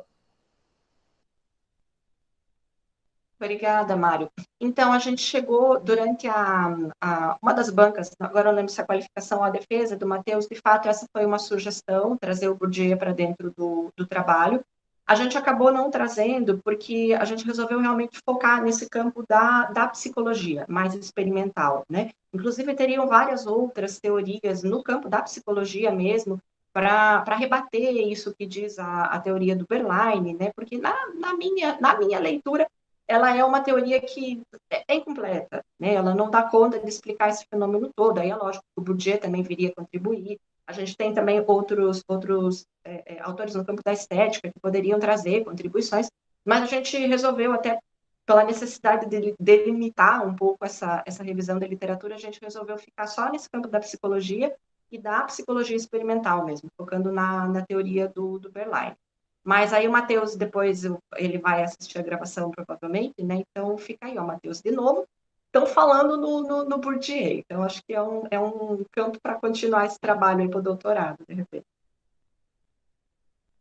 Obrigada, Mário. Então, a gente chegou durante uma das bancas, agora eu lembro se a qualificação ou a defesa do Matheus, de fato, essa foi uma sugestão, trazer o Bourdieu para dentro do trabalho. A gente acabou não trazendo, porque a gente resolveu realmente focar nesse campo da psicologia, mais experimental, né? Inclusive, teriam várias outras teorias no campo da psicologia mesmo, para rebater isso que diz a teoria do Berline, né? Porque na minha leitura, ela é uma teoria que é incompleta, né? Ela não dá conta de explicar esse fenômeno todo. Aí é lógico que o Bourdieu também viria contribuir. A gente tem também outros autores no campo da estética que poderiam trazer contribuições, mas a gente resolveu até pela necessidade de delimitar um pouco essa revisão da literatura, a gente resolveu ficar só nesse campo da psicologia e da psicologia experimental mesmo, focando na teoria do Berline. Mas aí o Matheus, depois ele vai assistir a gravação, provavelmente, né? Então fica aí, ó, Matheus, de novo. Estão falando no Bourdieu. Então, acho que é um campo para continuar esse trabalho aí para o doutorado, de repente.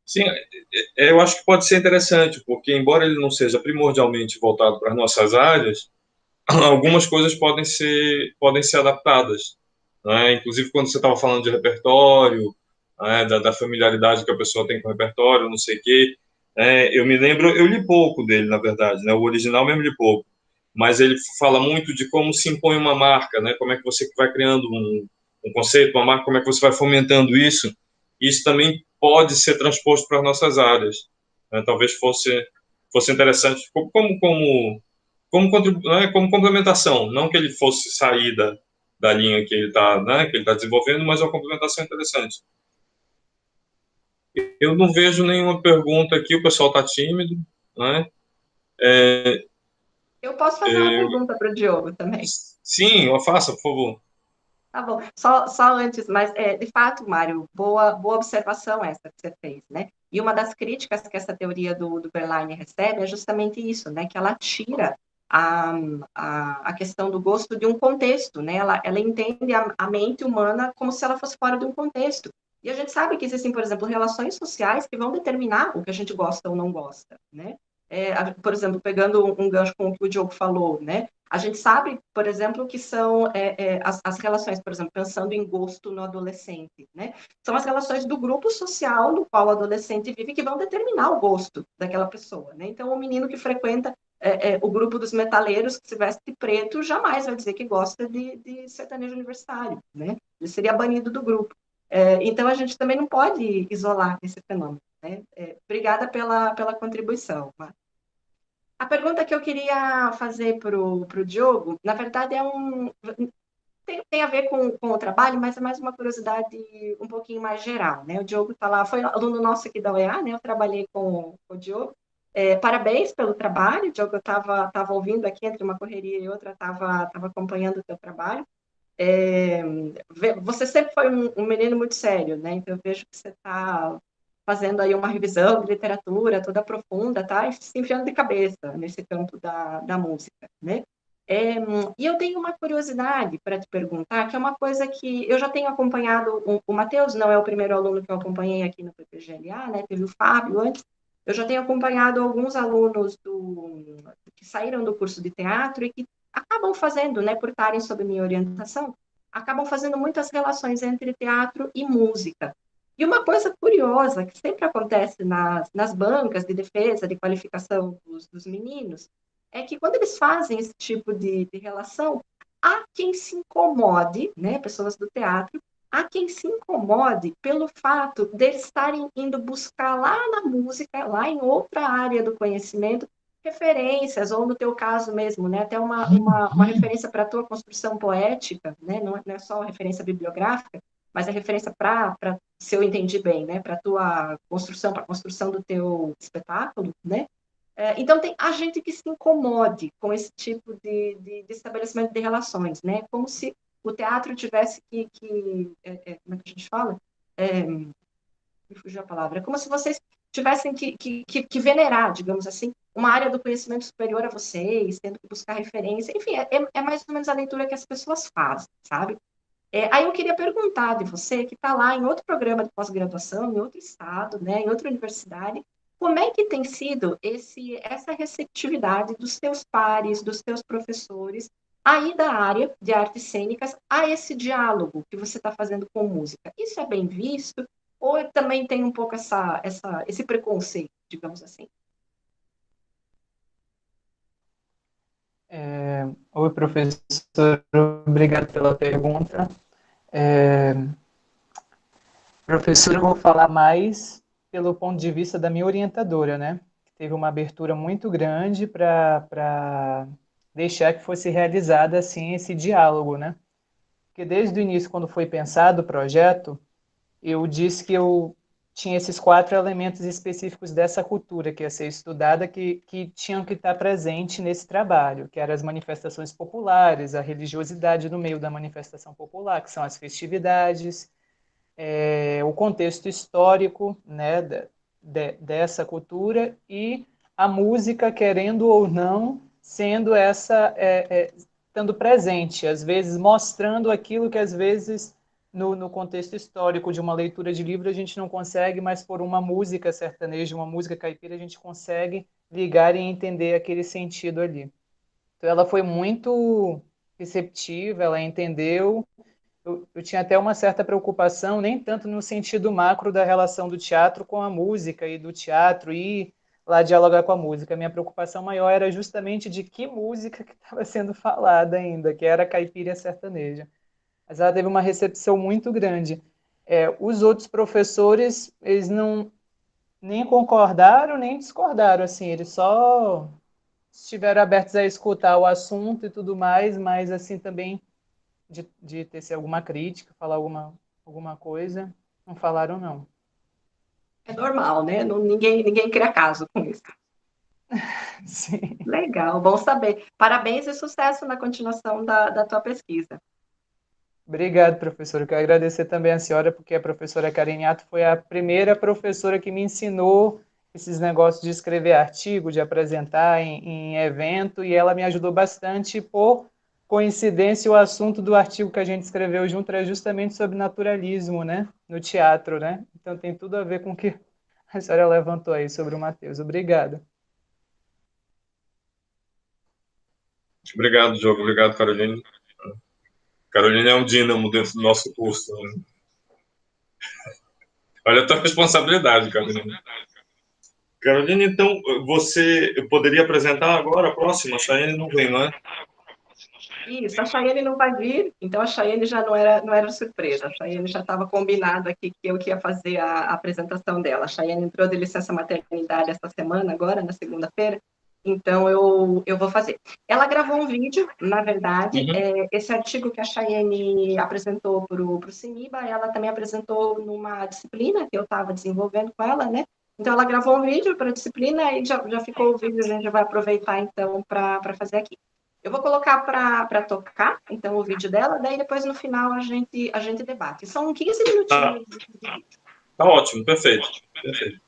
Sim, eu acho que pode ser interessante, porque embora ele não seja primordialmente voltado para as nossas áreas, algumas coisas podem ser adaptadas, né? Inclusive quando você estava falando de repertório, né, da familiaridade que a pessoa tem com o repertório, não sei o quê, eu me lembro, eu li pouco dele, na verdade, né? O original mesmo li pouco, mas ele fala muito de como se impõe uma marca, né? Como é que você vai criando um conceito, uma marca, como é que você vai fomentando isso. Isso também pode ser transposto para as nossas áreas, né? Talvez fosse interessante, como complementação, não que ele fosse sair da linha que ele está, né, que ele tá desenvolvendo, mas uma complementação interessante. Eu não vejo nenhuma pergunta aqui, o pessoal está tímido, né? Eu posso fazer uma pergunta para o Diogo também. Sim, faça, por favor. Tá bom. Só antes, mas de fato, Mário, boa observação essa que você fez, né? E uma das críticas que essa teoria do Berline recebe é justamente isso, né? Que ela tira a questão do gosto de um contexto, né? Ela entende a mente humana como se ela fosse fora de um contexto. E a gente sabe que existem, por exemplo, relações sociais que vão determinar o que a gente gosta ou não gosta, né? Por exemplo, pegando um gancho com o que o Diogo falou, né? A gente sabe, por exemplo, que são as relações, por exemplo, pensando em gosto no adolescente, né? São as relações do grupo social no qual o adolescente vive que vão determinar o gosto daquela pessoa, né? Então, o menino que frequenta o grupo dos metaleiros que se veste preto jamais vai dizer que gosta de sertanejo universitário, né? Ele seria banido do grupo. Então, a gente também não pode isolar esse fenômeno, né? Obrigada pela contribuição, Mar. A pergunta que eu queria fazer para o Diogo, na verdade, tem a ver com o trabalho, mas é mais uma curiosidade um pouquinho mais geral, né? O Diogo está lá, foi aluno nosso aqui da UEA, né? Eu trabalhei com o Diogo, Parabéns pelo trabalho, Diogo, eu estava ouvindo aqui entre uma correria e outra, estava acompanhando o teu trabalho. Você sempre foi um menino muito sério, né? Então eu vejo que você está fazendo aí uma revisão de literatura toda profunda, tá? E se enfiando de cabeça nesse campo da música, né? E eu tenho uma curiosidade para te perguntar, que é uma coisa que eu já tenho acompanhado, o Matheus não é o primeiro aluno que eu acompanhei aqui no PPGLA, né? Teve o Fábio antes, eu já tenho acompanhado alguns alunos que saíram do curso de teatro e que acabam fazendo, né, por estarem sob minha orientação, acabam fazendo muitas relações entre teatro e música. E uma coisa curiosa que sempre acontece nas bancas de defesa, de qualificação dos meninos, é que quando eles fazem esse tipo de relação, há quem se incomode, né, pessoas do teatro, há quem se incomode pelo fato de eles estarem indo buscar lá na música, lá em outra área do conhecimento, referências, ou no teu caso mesmo, né, até uma referência para a tua construção poética, né, não é só referência bibliográfica, mas é referência para, se eu entendi bem, né, para a tua construção, para a construção do teu espetáculo, né? Então, tem a gente que se incomode com esse tipo de estabelecimento de relações, né? Como se o teatro tivesse como é que a gente fala? Me fugiu a palavra. É como se vocês tivessem que venerar, digamos assim, uma área do conhecimento superior a vocês, tendo que buscar referência. Enfim, é mais ou menos a leitura que as pessoas fazem, sabe? Aí eu queria perguntar de você, que está lá em outro programa de pós-graduação, em outro estado, né, em outra universidade, como é que tem sido essa receptividade dos teus pares, dos teus professores, aí da área de artes cênicas, a esse diálogo que você está fazendo com música? Isso é bem visto? Ou também tem um pouco esse preconceito, digamos assim? Oi, professor, obrigado pela pergunta. É, Professor, eu vou falar mais pelo ponto de vista da minha orientadora, né? Que teve uma abertura muito grande para deixar que fosse realizado assim esse diálogo, né? Porque desde o início, quando foi pensado o projeto, eu disse que eu tinha esses 4 elementos específicos dessa cultura que ia ser estudada, que tinham que estar presente nesse trabalho, que eram as manifestações populares, a religiosidade no meio da manifestação popular, que são as festividades, o contexto histórico, né, dessa cultura e a música, querendo ou não, sendo estando presente, às vezes mostrando aquilo que às vezes no contexto histórico de uma leitura de livro a gente não consegue, mas por uma música sertaneja, uma música caipira, a gente consegue ligar e entender aquele sentido ali. Então ela foi muito receptiva, ela entendeu. Eu tinha até uma certa preocupação, nem tanto no sentido macro da relação do teatro com a música e do teatro e lá dialogar com a música. Minha preocupação maior era justamente de que música que estava sendo falada ainda, que era a caipira sertaneja. Mas ela teve uma recepção muito grande. Os outros professores, eles não nem concordaram nem discordaram, assim, eles só estiveram abertos a escutar o assunto e tudo mais, mas assim também de tecer alguma crítica, falar alguma coisa. Não falaram, não. É normal, né? Ninguém cria caso com isso. Sim. Legal, bom saber. Parabéns e sucesso na continuação da tua pesquisa. Obrigado, professora. Eu quero agradecer também a senhora, porque a professora Kariniato foi a primeira professora que me ensinou esses negócios de escrever artigo, de apresentar em evento, e ela me ajudou bastante. Por coincidência, o assunto do artigo que a gente escreveu junto era justamente sobre naturalismo, né, no teatro, né? Então tem tudo a ver com o que a senhora levantou aí sobre o Matheus. Obrigado. Obrigado, Diogo. Obrigado, Caroline. Caroline é um dínamo dentro do nosso curso, né? Olha a tua responsabilidade, Caroline. Caroline, então, você poderia apresentar agora a próxima? A Chayane não vem, não é? Isso, a Chayane não vai vir, então a Chayane já não era surpresa, a Chayane já estava combinado aqui que eu que ia fazer a apresentação dela. A Chayane entrou de licença maternidade essa semana, agora, na segunda-feira, então eu vou fazer. Ela gravou um vídeo, na verdade, esse artigo que a Chayane apresentou para o CINIBA, ela também apresentou numa disciplina que eu estava desenvolvendo com ela, né? Então, ela gravou um vídeo para a disciplina e já ficou o vídeo, a gente já vai aproveitar, então, para fazer aqui. Eu vou colocar para tocar, então, o vídeo dela, daí depois, no final, a gente debate. São 15 minutinhos de vídeo. Tá ótimo, perfeito. Perfeito.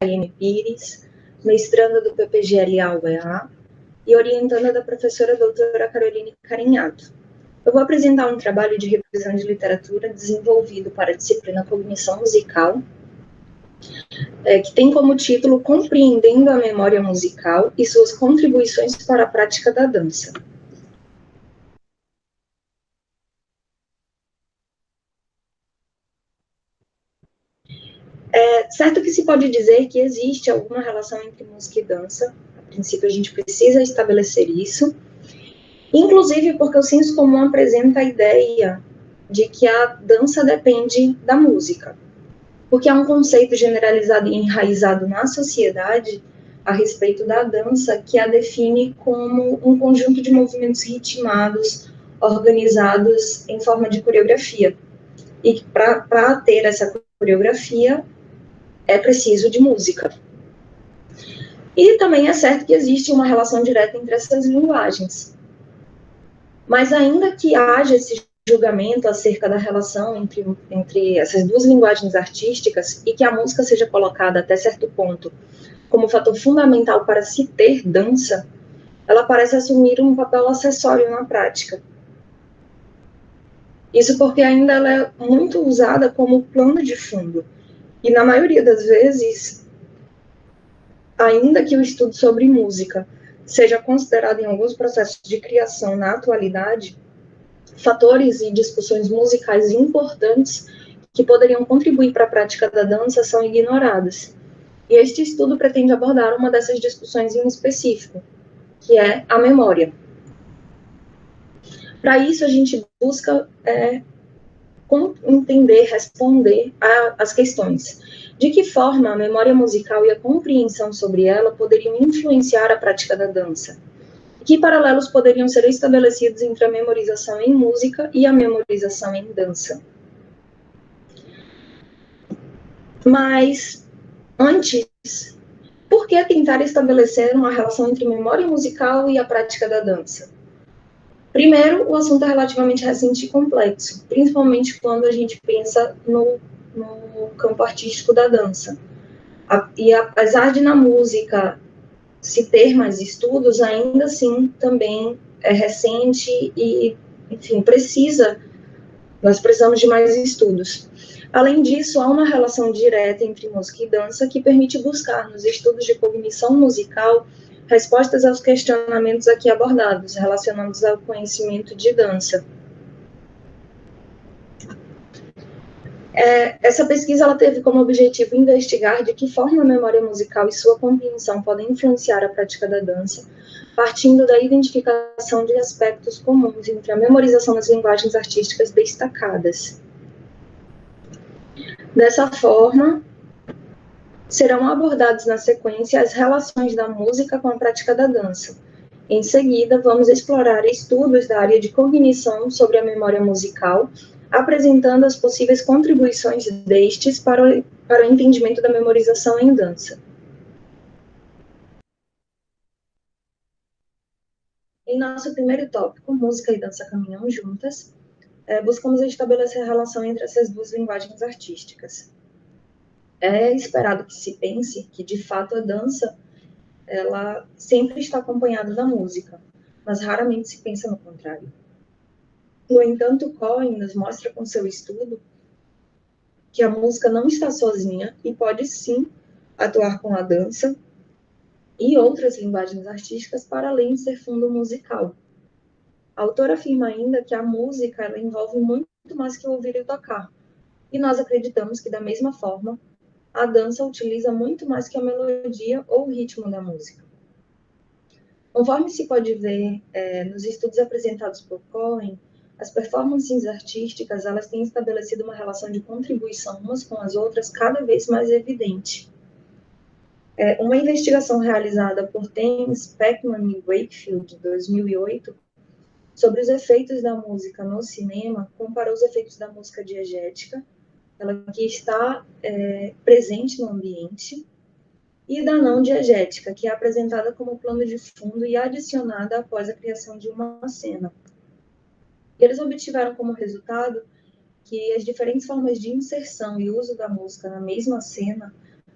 Aline Pires, mestranda do PPGL-UEA e orientanda da professora doutora Caroline Carinhato. Eu vou apresentar um trabalho de revisão de literatura desenvolvido para a disciplina Cognição Musical, que tem como título Compreendendo a Memória Musical e suas contribuições para a prática da dança. Certo que se pode dizer que existe alguma relação entre música e dança. A princípio, a gente precisa estabelecer isso, inclusive porque o senso comum apresenta a ideia de que a dança depende da música, porque há um conceito generalizado e enraizado na sociedade a respeito da dança que a define como um conjunto de movimentos ritmados, organizados em forma de coreografia. E para ter essa coreografia, é preciso de música. E também é certo que existe uma relação direta entre essas linguagens. Mas ainda que haja esse julgamento acerca da relação entre essas duas linguagens artísticas e que a música seja colocada até certo ponto como fator fundamental para se ter dança, ela parece assumir um papel acessório na prática. Isso porque ainda ela é muito usada como plano de fundo. E na maioria das vezes, ainda que o estudo sobre música seja considerado em alguns processos de criação na atualidade, fatores e discussões musicais importantes que poderiam contribuir para a prática da dança são ignorados. E este estudo pretende abordar uma dessas discussões em específico, que é a memória. Para isso, a gente busca entender, responder às questões. De que forma a memória musical e a compreensão sobre ela poderiam influenciar a prática da dança? Que paralelos poderiam ser estabelecidos entre a memorização em música e a memorização em dança? Mas, antes, por que tentar estabelecer uma relação entre memória musical e a prática da dança? Primeiro, o assunto é relativamente recente e complexo, principalmente quando a gente pensa no campo artístico da dança. E apesar de na música se ter mais estudos, ainda assim também é recente e, enfim, nós precisamos de mais estudos. Além disso, há uma relação direta entre música e dança que permite buscar nos estudos de cognição musical respostas aos questionamentos aqui abordados, relacionados ao conhecimento de dança. Essa pesquisa ela teve como objetivo investigar de que forma a memória musical e sua compreensão podem influenciar a prática da dança, partindo da identificação de aspectos comuns entre a memorização das linguagens artísticas destacadas. Dessa forma, serão abordados na sequência as relações da música com a prática da dança. Em seguida, vamos explorar estudos da área de cognição sobre a memória musical, apresentando as possíveis contribuições destes para o entendimento da memorização em dança. Em nosso primeiro tópico, música e dança caminham juntas, buscamos estabelecer a relação entre essas duas linguagens artísticas. É esperado que se pense que, de fato, a dança ela sempre está acompanhada da música, mas raramente se pensa no contrário. No entanto, Cohen nos mostra com seu estudo que a música não está sozinha e pode sim atuar com a dança e outras linguagens artísticas para além de ser fundo musical. A autora afirma ainda que a música ela envolve muito mais que ouvir e tocar, e nós acreditamos que, da mesma forma, a dança utiliza muito mais que a melodia ou o ritmo da música. Conforme se pode ver nos estudos apresentados por Cohen, as performances artísticas, elas têm estabelecido uma relação de contribuição umas com as outras cada vez mais evidente. Uma investigação realizada por Thames, Speckman e Wakefield, de 2008, sobre os efeitos da música no cinema, comparou os efeitos da música diegética, ela que está presente no ambiente, e da não diegética, que é apresentada como plano de fundo e adicionada após a criação de uma cena. E eles obtiveram como resultado que as diferentes formas de inserção e uso da música na mesma cena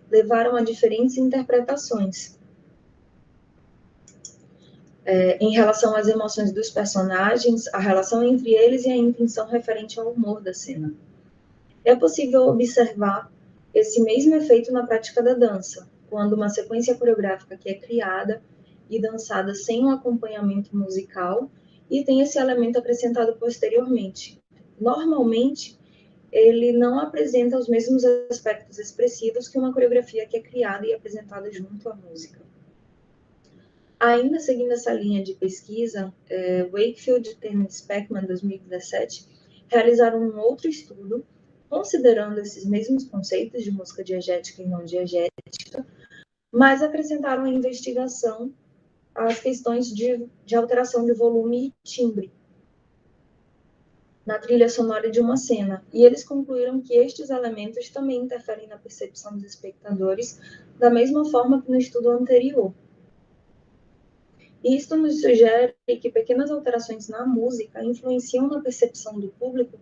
levaram a diferentes interpretações em relação às emoções dos personagens, a relação entre eles e a intenção referente ao humor da cena. É possível observar esse mesmo efeito na prática da dança, quando uma sequência coreográfica que é criada e dançada sem um acompanhamento musical e tem esse elemento acrescentado posteriormente. Normalmente, ele não apresenta os mesmos aspectos expressivos que uma coreografia que é criada e apresentada junto à música. Ainda seguindo essa linha de pesquisa, Wakefield e Speckman, 2017, realizaram um outro estudo, considerando esses mesmos conceitos de música diegética e não diegética, mas acrescentaram à investigação as questões de alteração de volume e timbre na trilha sonora de uma cena, e eles concluíram que estes elementos também interferem na percepção dos espectadores da mesma forma que no estudo anterior. E isto nos sugere que pequenas alterações na música influenciam na percepção do público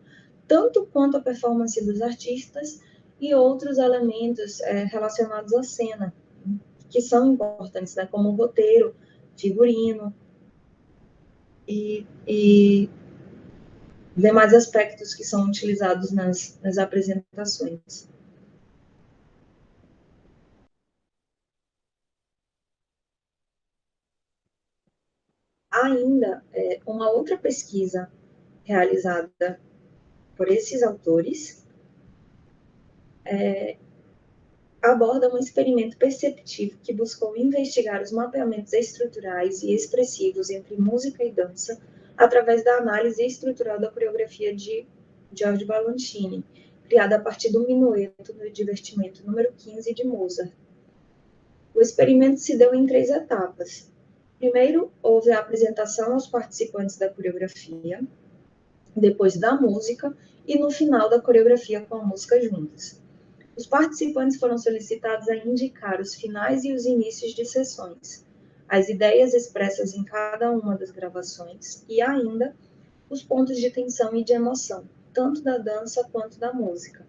tanto quanto a performance dos artistas e outros elementos relacionados à cena, que são importantes, né, como o roteiro, figurino e demais aspectos que são utilizados nas apresentações. Ainda, uma outra pesquisa realizada por esses autores aborda um experimento perceptivo que buscou investigar os mapeamentos estruturais e expressivos entre música e dança através da análise estrutural da coreografia de Giorgio Balanchine, criada a partir do minueto no divertimento número 15 de Mozart. O experimento se deu em 3 etapas. Primeiro, houve a apresentação aos participantes da coreografia, depois da música e no final da coreografia com a música juntas. Os participantes foram solicitados a indicar os finais e os inícios de sessões, as ideias expressas em cada uma das gravações e ainda os pontos de tensão e de emoção, tanto da dança quanto da música,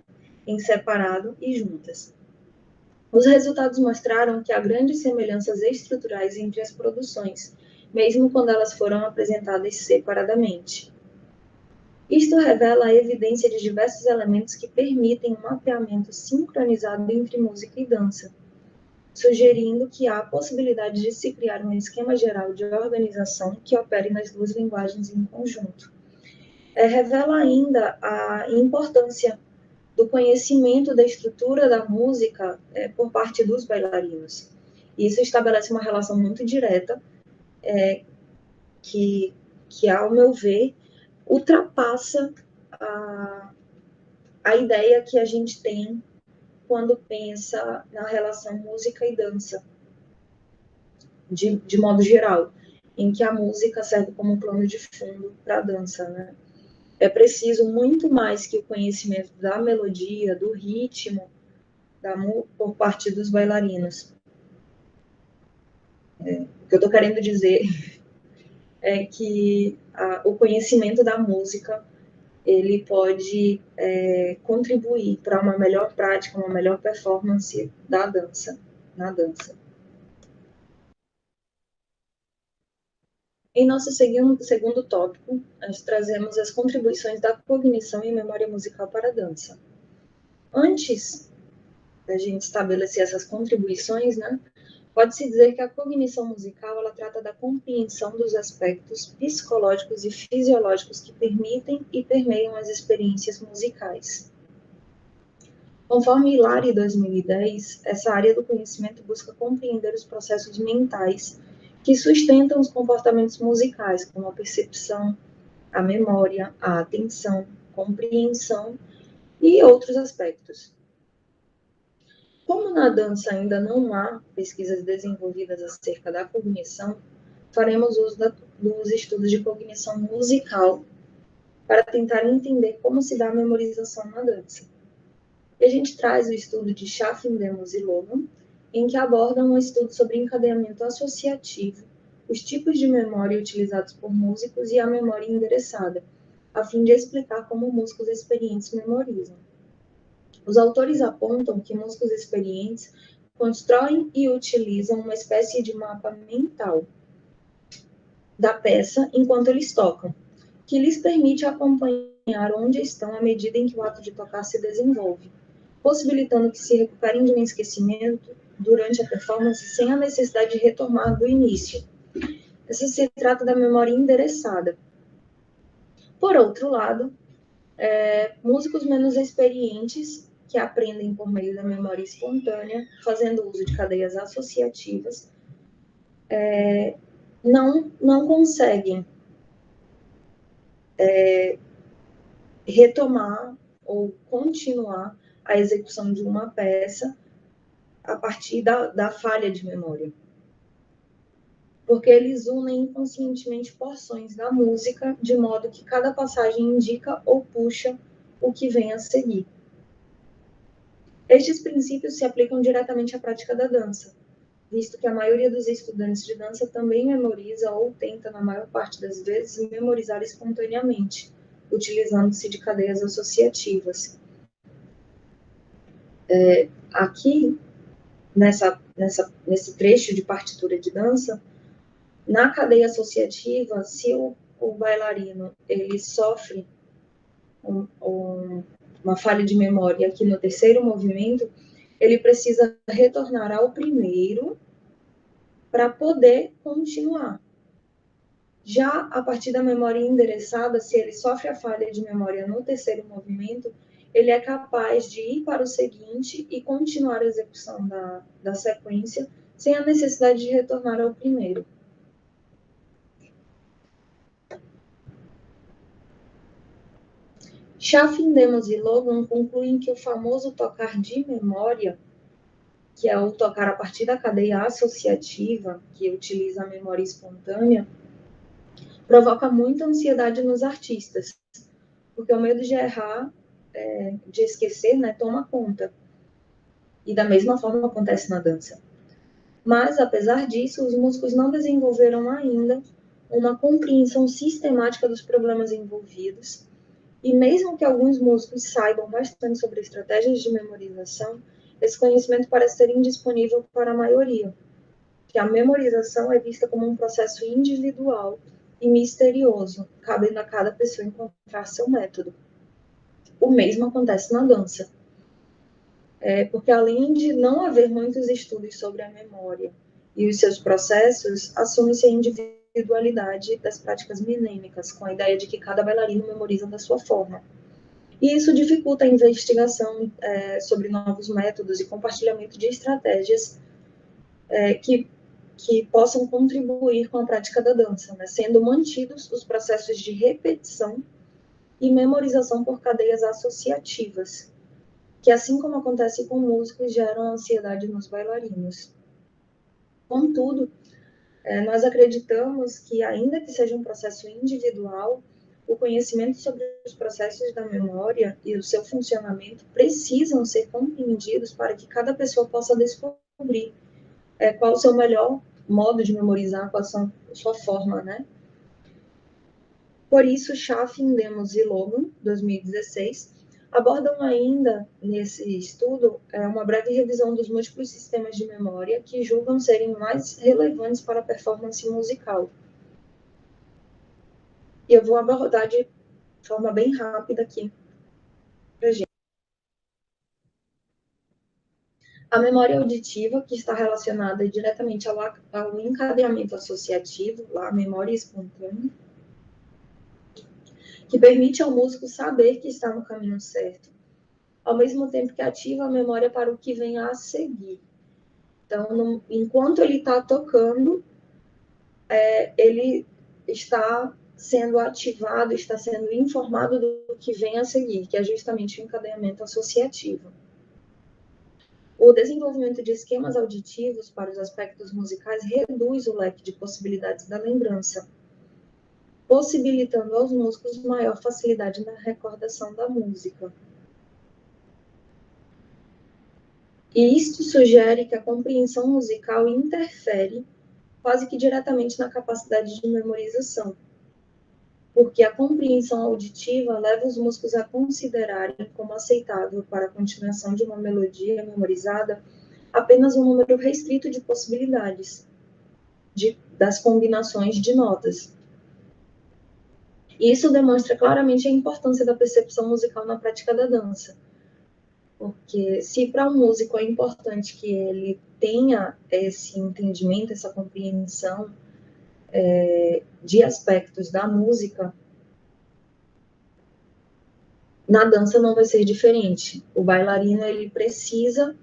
em separado e juntas. Os resultados mostraram que há grandes semelhanças estruturais entre as produções, mesmo quando elas foram apresentadas separadamente. Isto revela a evidência de diversos elementos que permitem um mapeamento sincronizado entre música e dança, sugerindo que há a possibilidade de se criar um esquema geral de organização que opere nas 2 linguagens em conjunto. Revela ainda a importância do conhecimento da estrutura da música por parte dos bailarinos. Isso estabelece uma relação muito direta que, ao meu ver, ultrapassa a ideia que a gente tem quando pensa na relação música e dança, de modo geral, em que a música serve como plano de fundo para a dança, né? É preciso muito mais que o conhecimento da melodia, do ritmo, por parte dos bailarinos. O que eu estou querendo dizer é que o conhecimento da música ele pode contribuir para uma melhor prática, uma melhor performance da dança, na dança. Em nosso segundo tópico, nós trazemos as contribuições da cognição e memória musical para a dança. Antes da gente estabelecer essas contribuições, né, pode-se dizer que a cognição musical ela trata da compreensão dos aspectos psicológicos e fisiológicos que permitem e permeiam as experiências musicais. Conforme Hilary, 2010, essa área do conhecimento busca compreender os processos mentais que sustentam os comportamentos musicais, como a percepção, a memória, a atenção, compreensão e outros aspectos. Como na dança ainda não há pesquisas desenvolvidas acerca da cognição, faremos uso dos estudos de cognição musical para tentar entender como se dá a memorização na dança. E a gente traz o estudo de Chaffin, Demos e Logan, em que abordam um estudo sobre encadeamento associativo, os tipos de memória utilizados por músicos e a memória endereçada, a fim de explicar como músicos experientes memorizam. Os autores apontam que músicos experientes constroem e utilizam uma espécie de mapa mental da peça enquanto eles tocam, que lhes permite acompanhar onde estão à medida em que o ato de tocar se desenvolve, possibilitando que se recuperem de um esquecimento durante a performance sem a necessidade de retomar do início. Isso se trata da memória endereçada. Por outro lado, músicos menos experientes, que aprendem por meio da memória espontânea, fazendo uso de cadeias associativas, não conseguem retomar ou continuar a execução de uma peça a partir da falha de memória. Porque eles unem inconscientemente porções da música, de modo que cada passagem indica ou puxa o que vem a seguir. Estes princípios se aplicam diretamente à prática da dança, visto que a maioria dos estudantes de dança também memoriza ou tenta, na maior parte das vezes, memorizar espontaneamente, utilizando-se de cadeias associativas. Aqui, nesse trecho de partitura de dança, na cadeia associativa, se o bailarino ele sofre uma falha de memória aqui no terceiro movimento, ele precisa retornar ao primeiro para poder continuar. Já a partir da memória endereçada, se ele sofre a falha de memória no terceiro movimento, ele é capaz de ir para o seguinte e continuar a execução da sequência sem a necessidade de retornar ao primeiro. Chaffin, Demos e Logan concluem que o famoso tocar de memória, que é o tocar a partir da cadeia associativa, que utiliza a memória espontânea, provoca muita ansiedade nos artistas, porque o medo de errar, de esquecer, toma conta. E da mesma forma acontece na dança. Mas, apesar disso, os músicos não desenvolveram ainda uma compreensão sistemática dos problemas envolvidos. E mesmo que alguns músicos saibam bastante sobre estratégias de memorização, esse conhecimento parece ser indisponível para a maioria, que a memorização é vista como um processo individual e misterioso, cabendo a cada pessoa encontrar seu método. O mesmo acontece na dança. Porque além de não haver muitos estudos sobre a memória e os seus processos, assume-se a individualidade das práticas mnemênicas, com a ideia de que cada bailarino memoriza da sua forma. E isso dificulta a investigação sobre novos métodos e compartilhamento de estratégias que possam contribuir com a prática da dança, sendo mantidos os processos de repetição e memorização por cadeias associativas, que, assim como acontece com músicos, geram ansiedade nos bailarinos. Contudo, nós acreditamos que, ainda que seja um processo individual, o conhecimento sobre os processos da memória e o seu funcionamento precisam ser compreendidos para que cada pessoa possa descobrir qual o seu melhor modo de memorizar, qual a sua forma, Por isso, Chaffin, Demos e Logan, 2016, abordam ainda, nesse estudo, uma breve revisão dos múltiplos sistemas de memória que julgam serem mais relevantes para a performance musical. E eu vou abordar de forma bem rápida aqui para a gente. A memória auditiva, que está relacionada diretamente ao encadeamento associativo, a memória espontânea, que permite ao músico saber que está no caminho certo, ao mesmo tempo que ativa a memória para o que vem a seguir. Então, enquanto ele está tocando, ele está sendo ativado, está sendo informado do que vem a seguir, que é justamente o encadeamento associativo. O desenvolvimento de esquemas auditivos para os aspectos musicais reduz o leque de possibilidades da lembrança, possibilitando aos músicos maior facilidade na recordação da música. E isto sugere que a compreensão musical interfere quase que diretamente na capacidade de memorização, porque a compreensão auditiva leva os músicos a considerarem como aceitável para a continuação de uma melodia memorizada apenas um número restrito de possibilidades das combinações de notas. Isso demonstra claramente a importância da percepção musical na prática da dança, porque se para um músico é importante que ele tenha esse entendimento, essa compreensão de aspectos da música, na dança não vai ser diferente. O bailarino ele precisa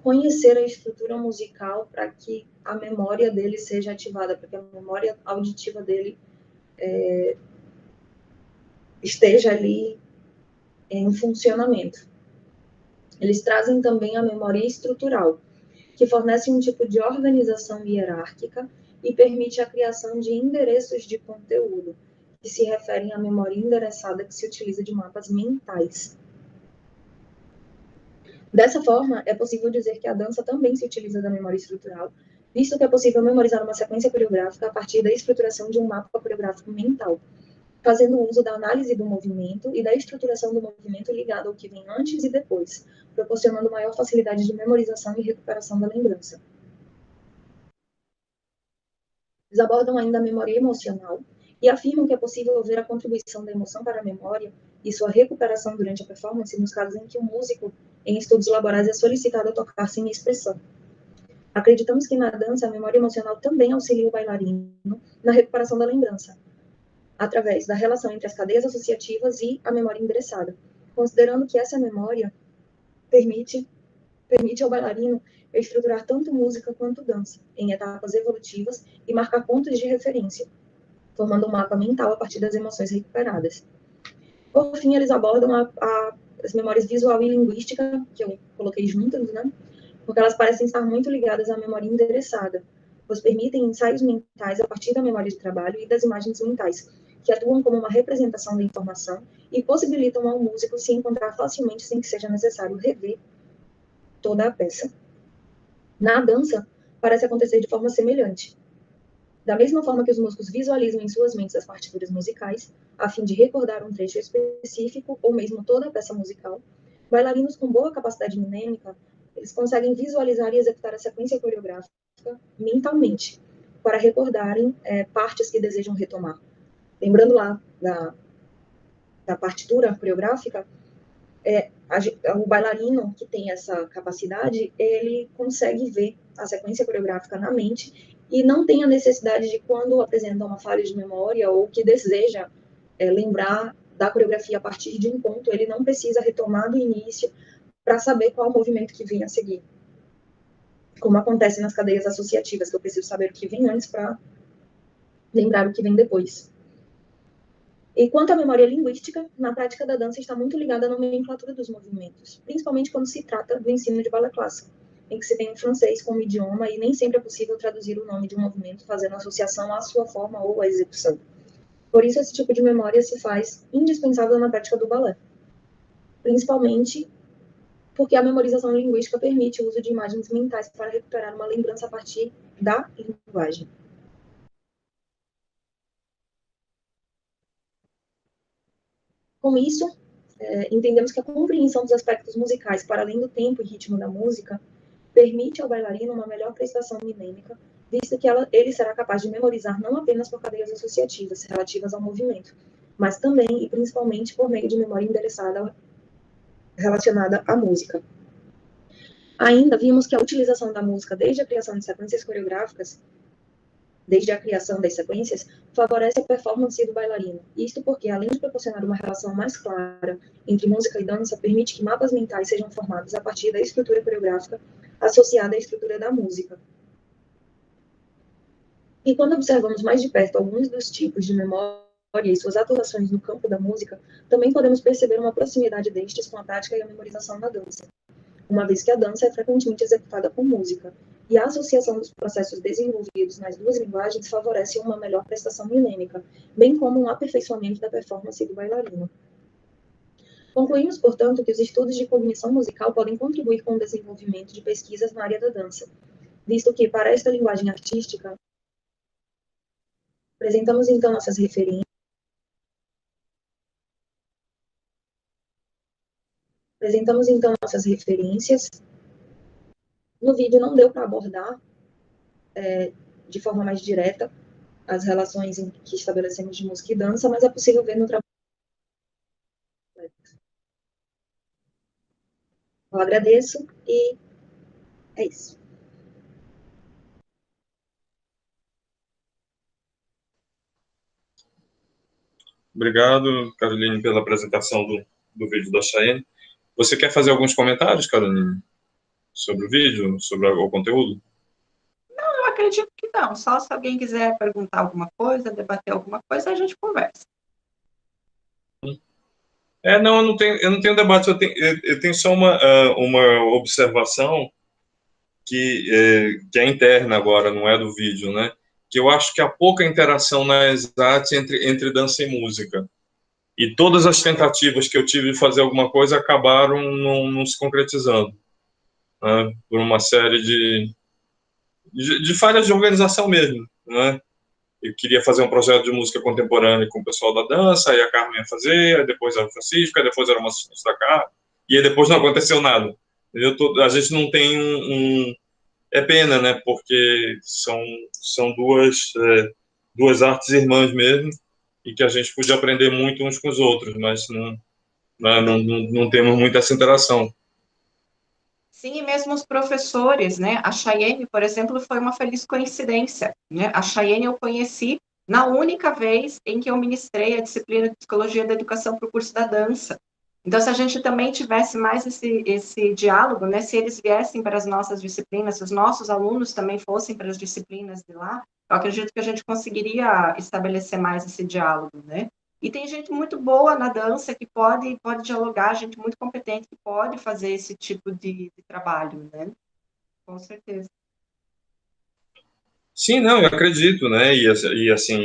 conhecer a estrutura musical para que a memória dele seja ativada, para que a memória auditiva dele esteja ali em funcionamento. Eles trazem também a memória estrutural, que fornece um tipo de organização hierárquica e permite a criação de endereços de conteúdo, que se referem à memória endereçada que se utiliza de mapas mentais. Dessa forma, é possível dizer que a dança também se utiliza da memória estrutural, visto que é possível memorizar uma sequência coreográfica a partir da estruturação de um mapa coreográfico mental, fazendo uso da análise do movimento e da estruturação do movimento ligado ao que vem antes e depois, proporcionando maior facilidade de memorização e recuperação da lembrança. Eles abordam ainda a memória emocional e afirmam que é possível ver a contribuição da emoção para a memória e sua recuperação durante a performance nos casos em que o músico, em estudos laborais, é solicitado a tocar sem expressão. Acreditamos que na dança a memória emocional também auxilia o bailarino na recuperação da lembrança, através da relação entre as cadeias associativas e a memória endereçada, considerando que essa memória permite ao bailarino estruturar tanto música quanto dança, em etapas evolutivas, e marcar pontos de referência, formando um mapa mental a partir das emoções recuperadas. Por fim, eles abordam as memórias visual e linguística, que eu coloquei juntas, né? Porque elas parecem estar muito ligadas à memória endereçada, pois permitem ensaios mentais a partir da memória de trabalho e das imagens mentais, que atuam como uma representação da informação e possibilitam ao músico se encontrar facilmente sem que seja necessário rever toda a peça. Na dança, parece acontecer de forma semelhante. Da mesma forma que os músicos visualizam em suas mentes as partituras musicais, a fim de recordar um trecho específico ou mesmo toda a peça musical, bailarinos com boa capacidade mnemônica, eles conseguem visualizar e executar a sequência coreográfica mentalmente, para recordarem partes que desejam retomar. Lembrando lá da partitura coreográfica, o bailarino que tem essa capacidade, ele consegue ver a sequência coreográfica na mente e não tem a necessidade de, quando apresenta uma falha de memória ou que deseja lembrar da coreografia a partir de um ponto, ele não precisa retomar do início para saber qual o movimento que vem a seguir. Como acontece nas cadeias associativas, que eu preciso saber o que vem antes para lembrar o que vem depois. E quanto à memória linguística, na prática da dança está muito ligada à nomenclatura dos movimentos, principalmente quando se trata do ensino de balé clássico, em que se tem o francês como idioma e nem sempre é possível traduzir o nome de um movimento fazendo associação à sua forma ou à execução. Por isso, esse tipo de memória se faz indispensável na prática do balé, principalmente porque a memorização linguística permite o uso de imagens mentais para recuperar uma lembrança a partir da linguagem. Com isso, entendemos que a compreensão dos aspectos musicais para além do tempo e ritmo da música permite ao bailarino uma melhor prestação mnemônica, visto que ele será capaz de memorizar não apenas por cadeias associativas relativas ao movimento, mas também e principalmente por meio de memória endereçada relacionada à música. Ainda vimos que a utilização da música desde a criação de sequências coreográficas, desde a criação das sequências, favorece a performance do bailarino. Isto porque, além de proporcionar uma relação mais clara entre música e dança, permite que mapas mentais sejam formados a partir da estrutura coreográfica associada à estrutura da música. E quando observamos mais de perto alguns dos tipos de memória e suas atuações no campo da música, também podemos perceber uma proximidade destes com a prática e a memorização da dança, uma vez que a dança é frequentemente executada com música, e a associação dos processos desenvolvidos nas duas linguagens favorece uma melhor prestação mnemônica, bem como um aperfeiçoamento da performance do bailarino. Concluímos, portanto, que os estudos de cognição musical podem contribuir com o desenvolvimento de pesquisas na área da dança, visto que, para esta linguagem artística, apresentamos então nossas referências. No vídeo não deu para abordar de forma mais direta as relações que estabelecemos de música e dança, mas é possível ver no trabalho. Eu agradeço e é isso. Obrigado, Caroline, pela apresentação do vídeo da Chayenne. Você quer fazer alguns comentários, Caroline, sobre o vídeo, sobre o conteúdo? Não, eu acredito que não. Só se alguém quiser perguntar alguma coisa, debater alguma coisa, a gente conversa. Não, eu não tenho debate, eu tenho só uma observação que é interna agora, não é do vídeo, né? Que eu acho que há pouca interação nas artes entre dança e música. E todas as tentativas que eu tive de fazer alguma coisa acabaram não se concretizando, né? Por uma série de falhas de organização mesmo, né? Eu queria fazer um projeto de música contemporânea com o pessoal da dança, aí a Carmen ia fazer, aí depois era o Francisco, aí depois era uma assistente da Carmen, e aí depois não aconteceu nada. A gente não tem É pena, né? Porque são duas artes irmãs mesmo, e que a gente podia aprender muito uns com os outros, mas não temos muita essa interação. Sim, e mesmo os professores, né? A Chayenne, por exemplo, foi uma feliz coincidência, né? A Chayenne eu conheci na única vez em que eu ministrei a disciplina de Psicologia da Educação para o curso da dança. Então, se a gente também tivesse mais esse diálogo, né? Se eles viessem para as nossas disciplinas, se os nossos alunos também fossem para as disciplinas de lá, eu acredito que a gente conseguiria estabelecer mais esse diálogo, né? E tem gente muito boa na dança que pode dialogar, gente muito competente que pode fazer esse tipo de trabalho, né? Com certeza. Sim, não, eu acredito, né? E assim,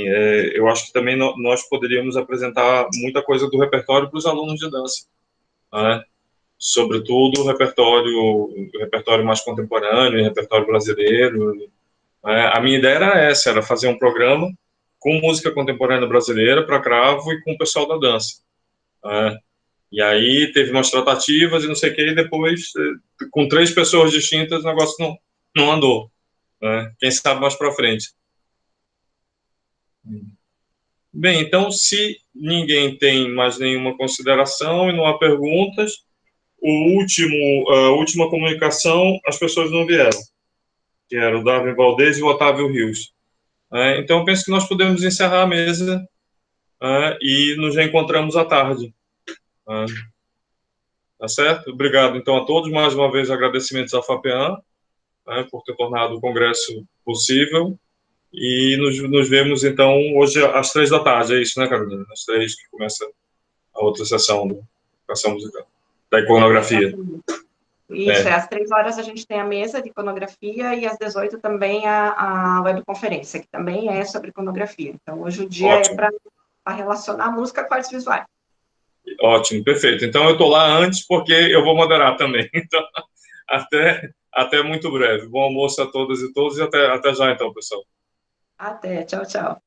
eu acho que também nós poderíamos apresentar muita coisa do repertório para os alunos de dança, né? Sobretudo o repertório mais contemporâneo, o repertório brasileiro, né? A minha ideia era essa, era fazer um programa com música contemporânea brasileira para cravo e com o pessoal da dança, né? E aí teve umas tratativas e não sei o que, e depois, com 3 pessoas distintas, o negócio não andou, né? Quem sabe mais para frente. Bem, então, se ninguém tem mais nenhuma consideração e não há perguntas, a última comunicação, as pessoas não vieram, que era o Darwin Valdez e o Otávio Rios. Então, penso que nós podemos encerrar a mesa e nos reencontramos à tarde. Tá certo? Obrigado, então, a todos. Mais uma vez, agradecimentos à FAPEAM, por ter tornado o congresso possível. E nos vemos, então, hoje às 3 da tarde. É isso, né, Carolina? Às 3 que começa a outra sessão da educação musical, da iconografia. Isso, às 3 horas a gente tem a mesa de iconografia e às 18 também a webconferência, que também é sobre iconografia. Então, hoje o dia Ótimo. é para relacionar música com artes visuais. Ótimo, perfeito. Então, eu estou lá antes porque eu vou moderar também. Então, até muito breve. Bom almoço a todas e todos e até já, então, pessoal. Até, tchau, tchau.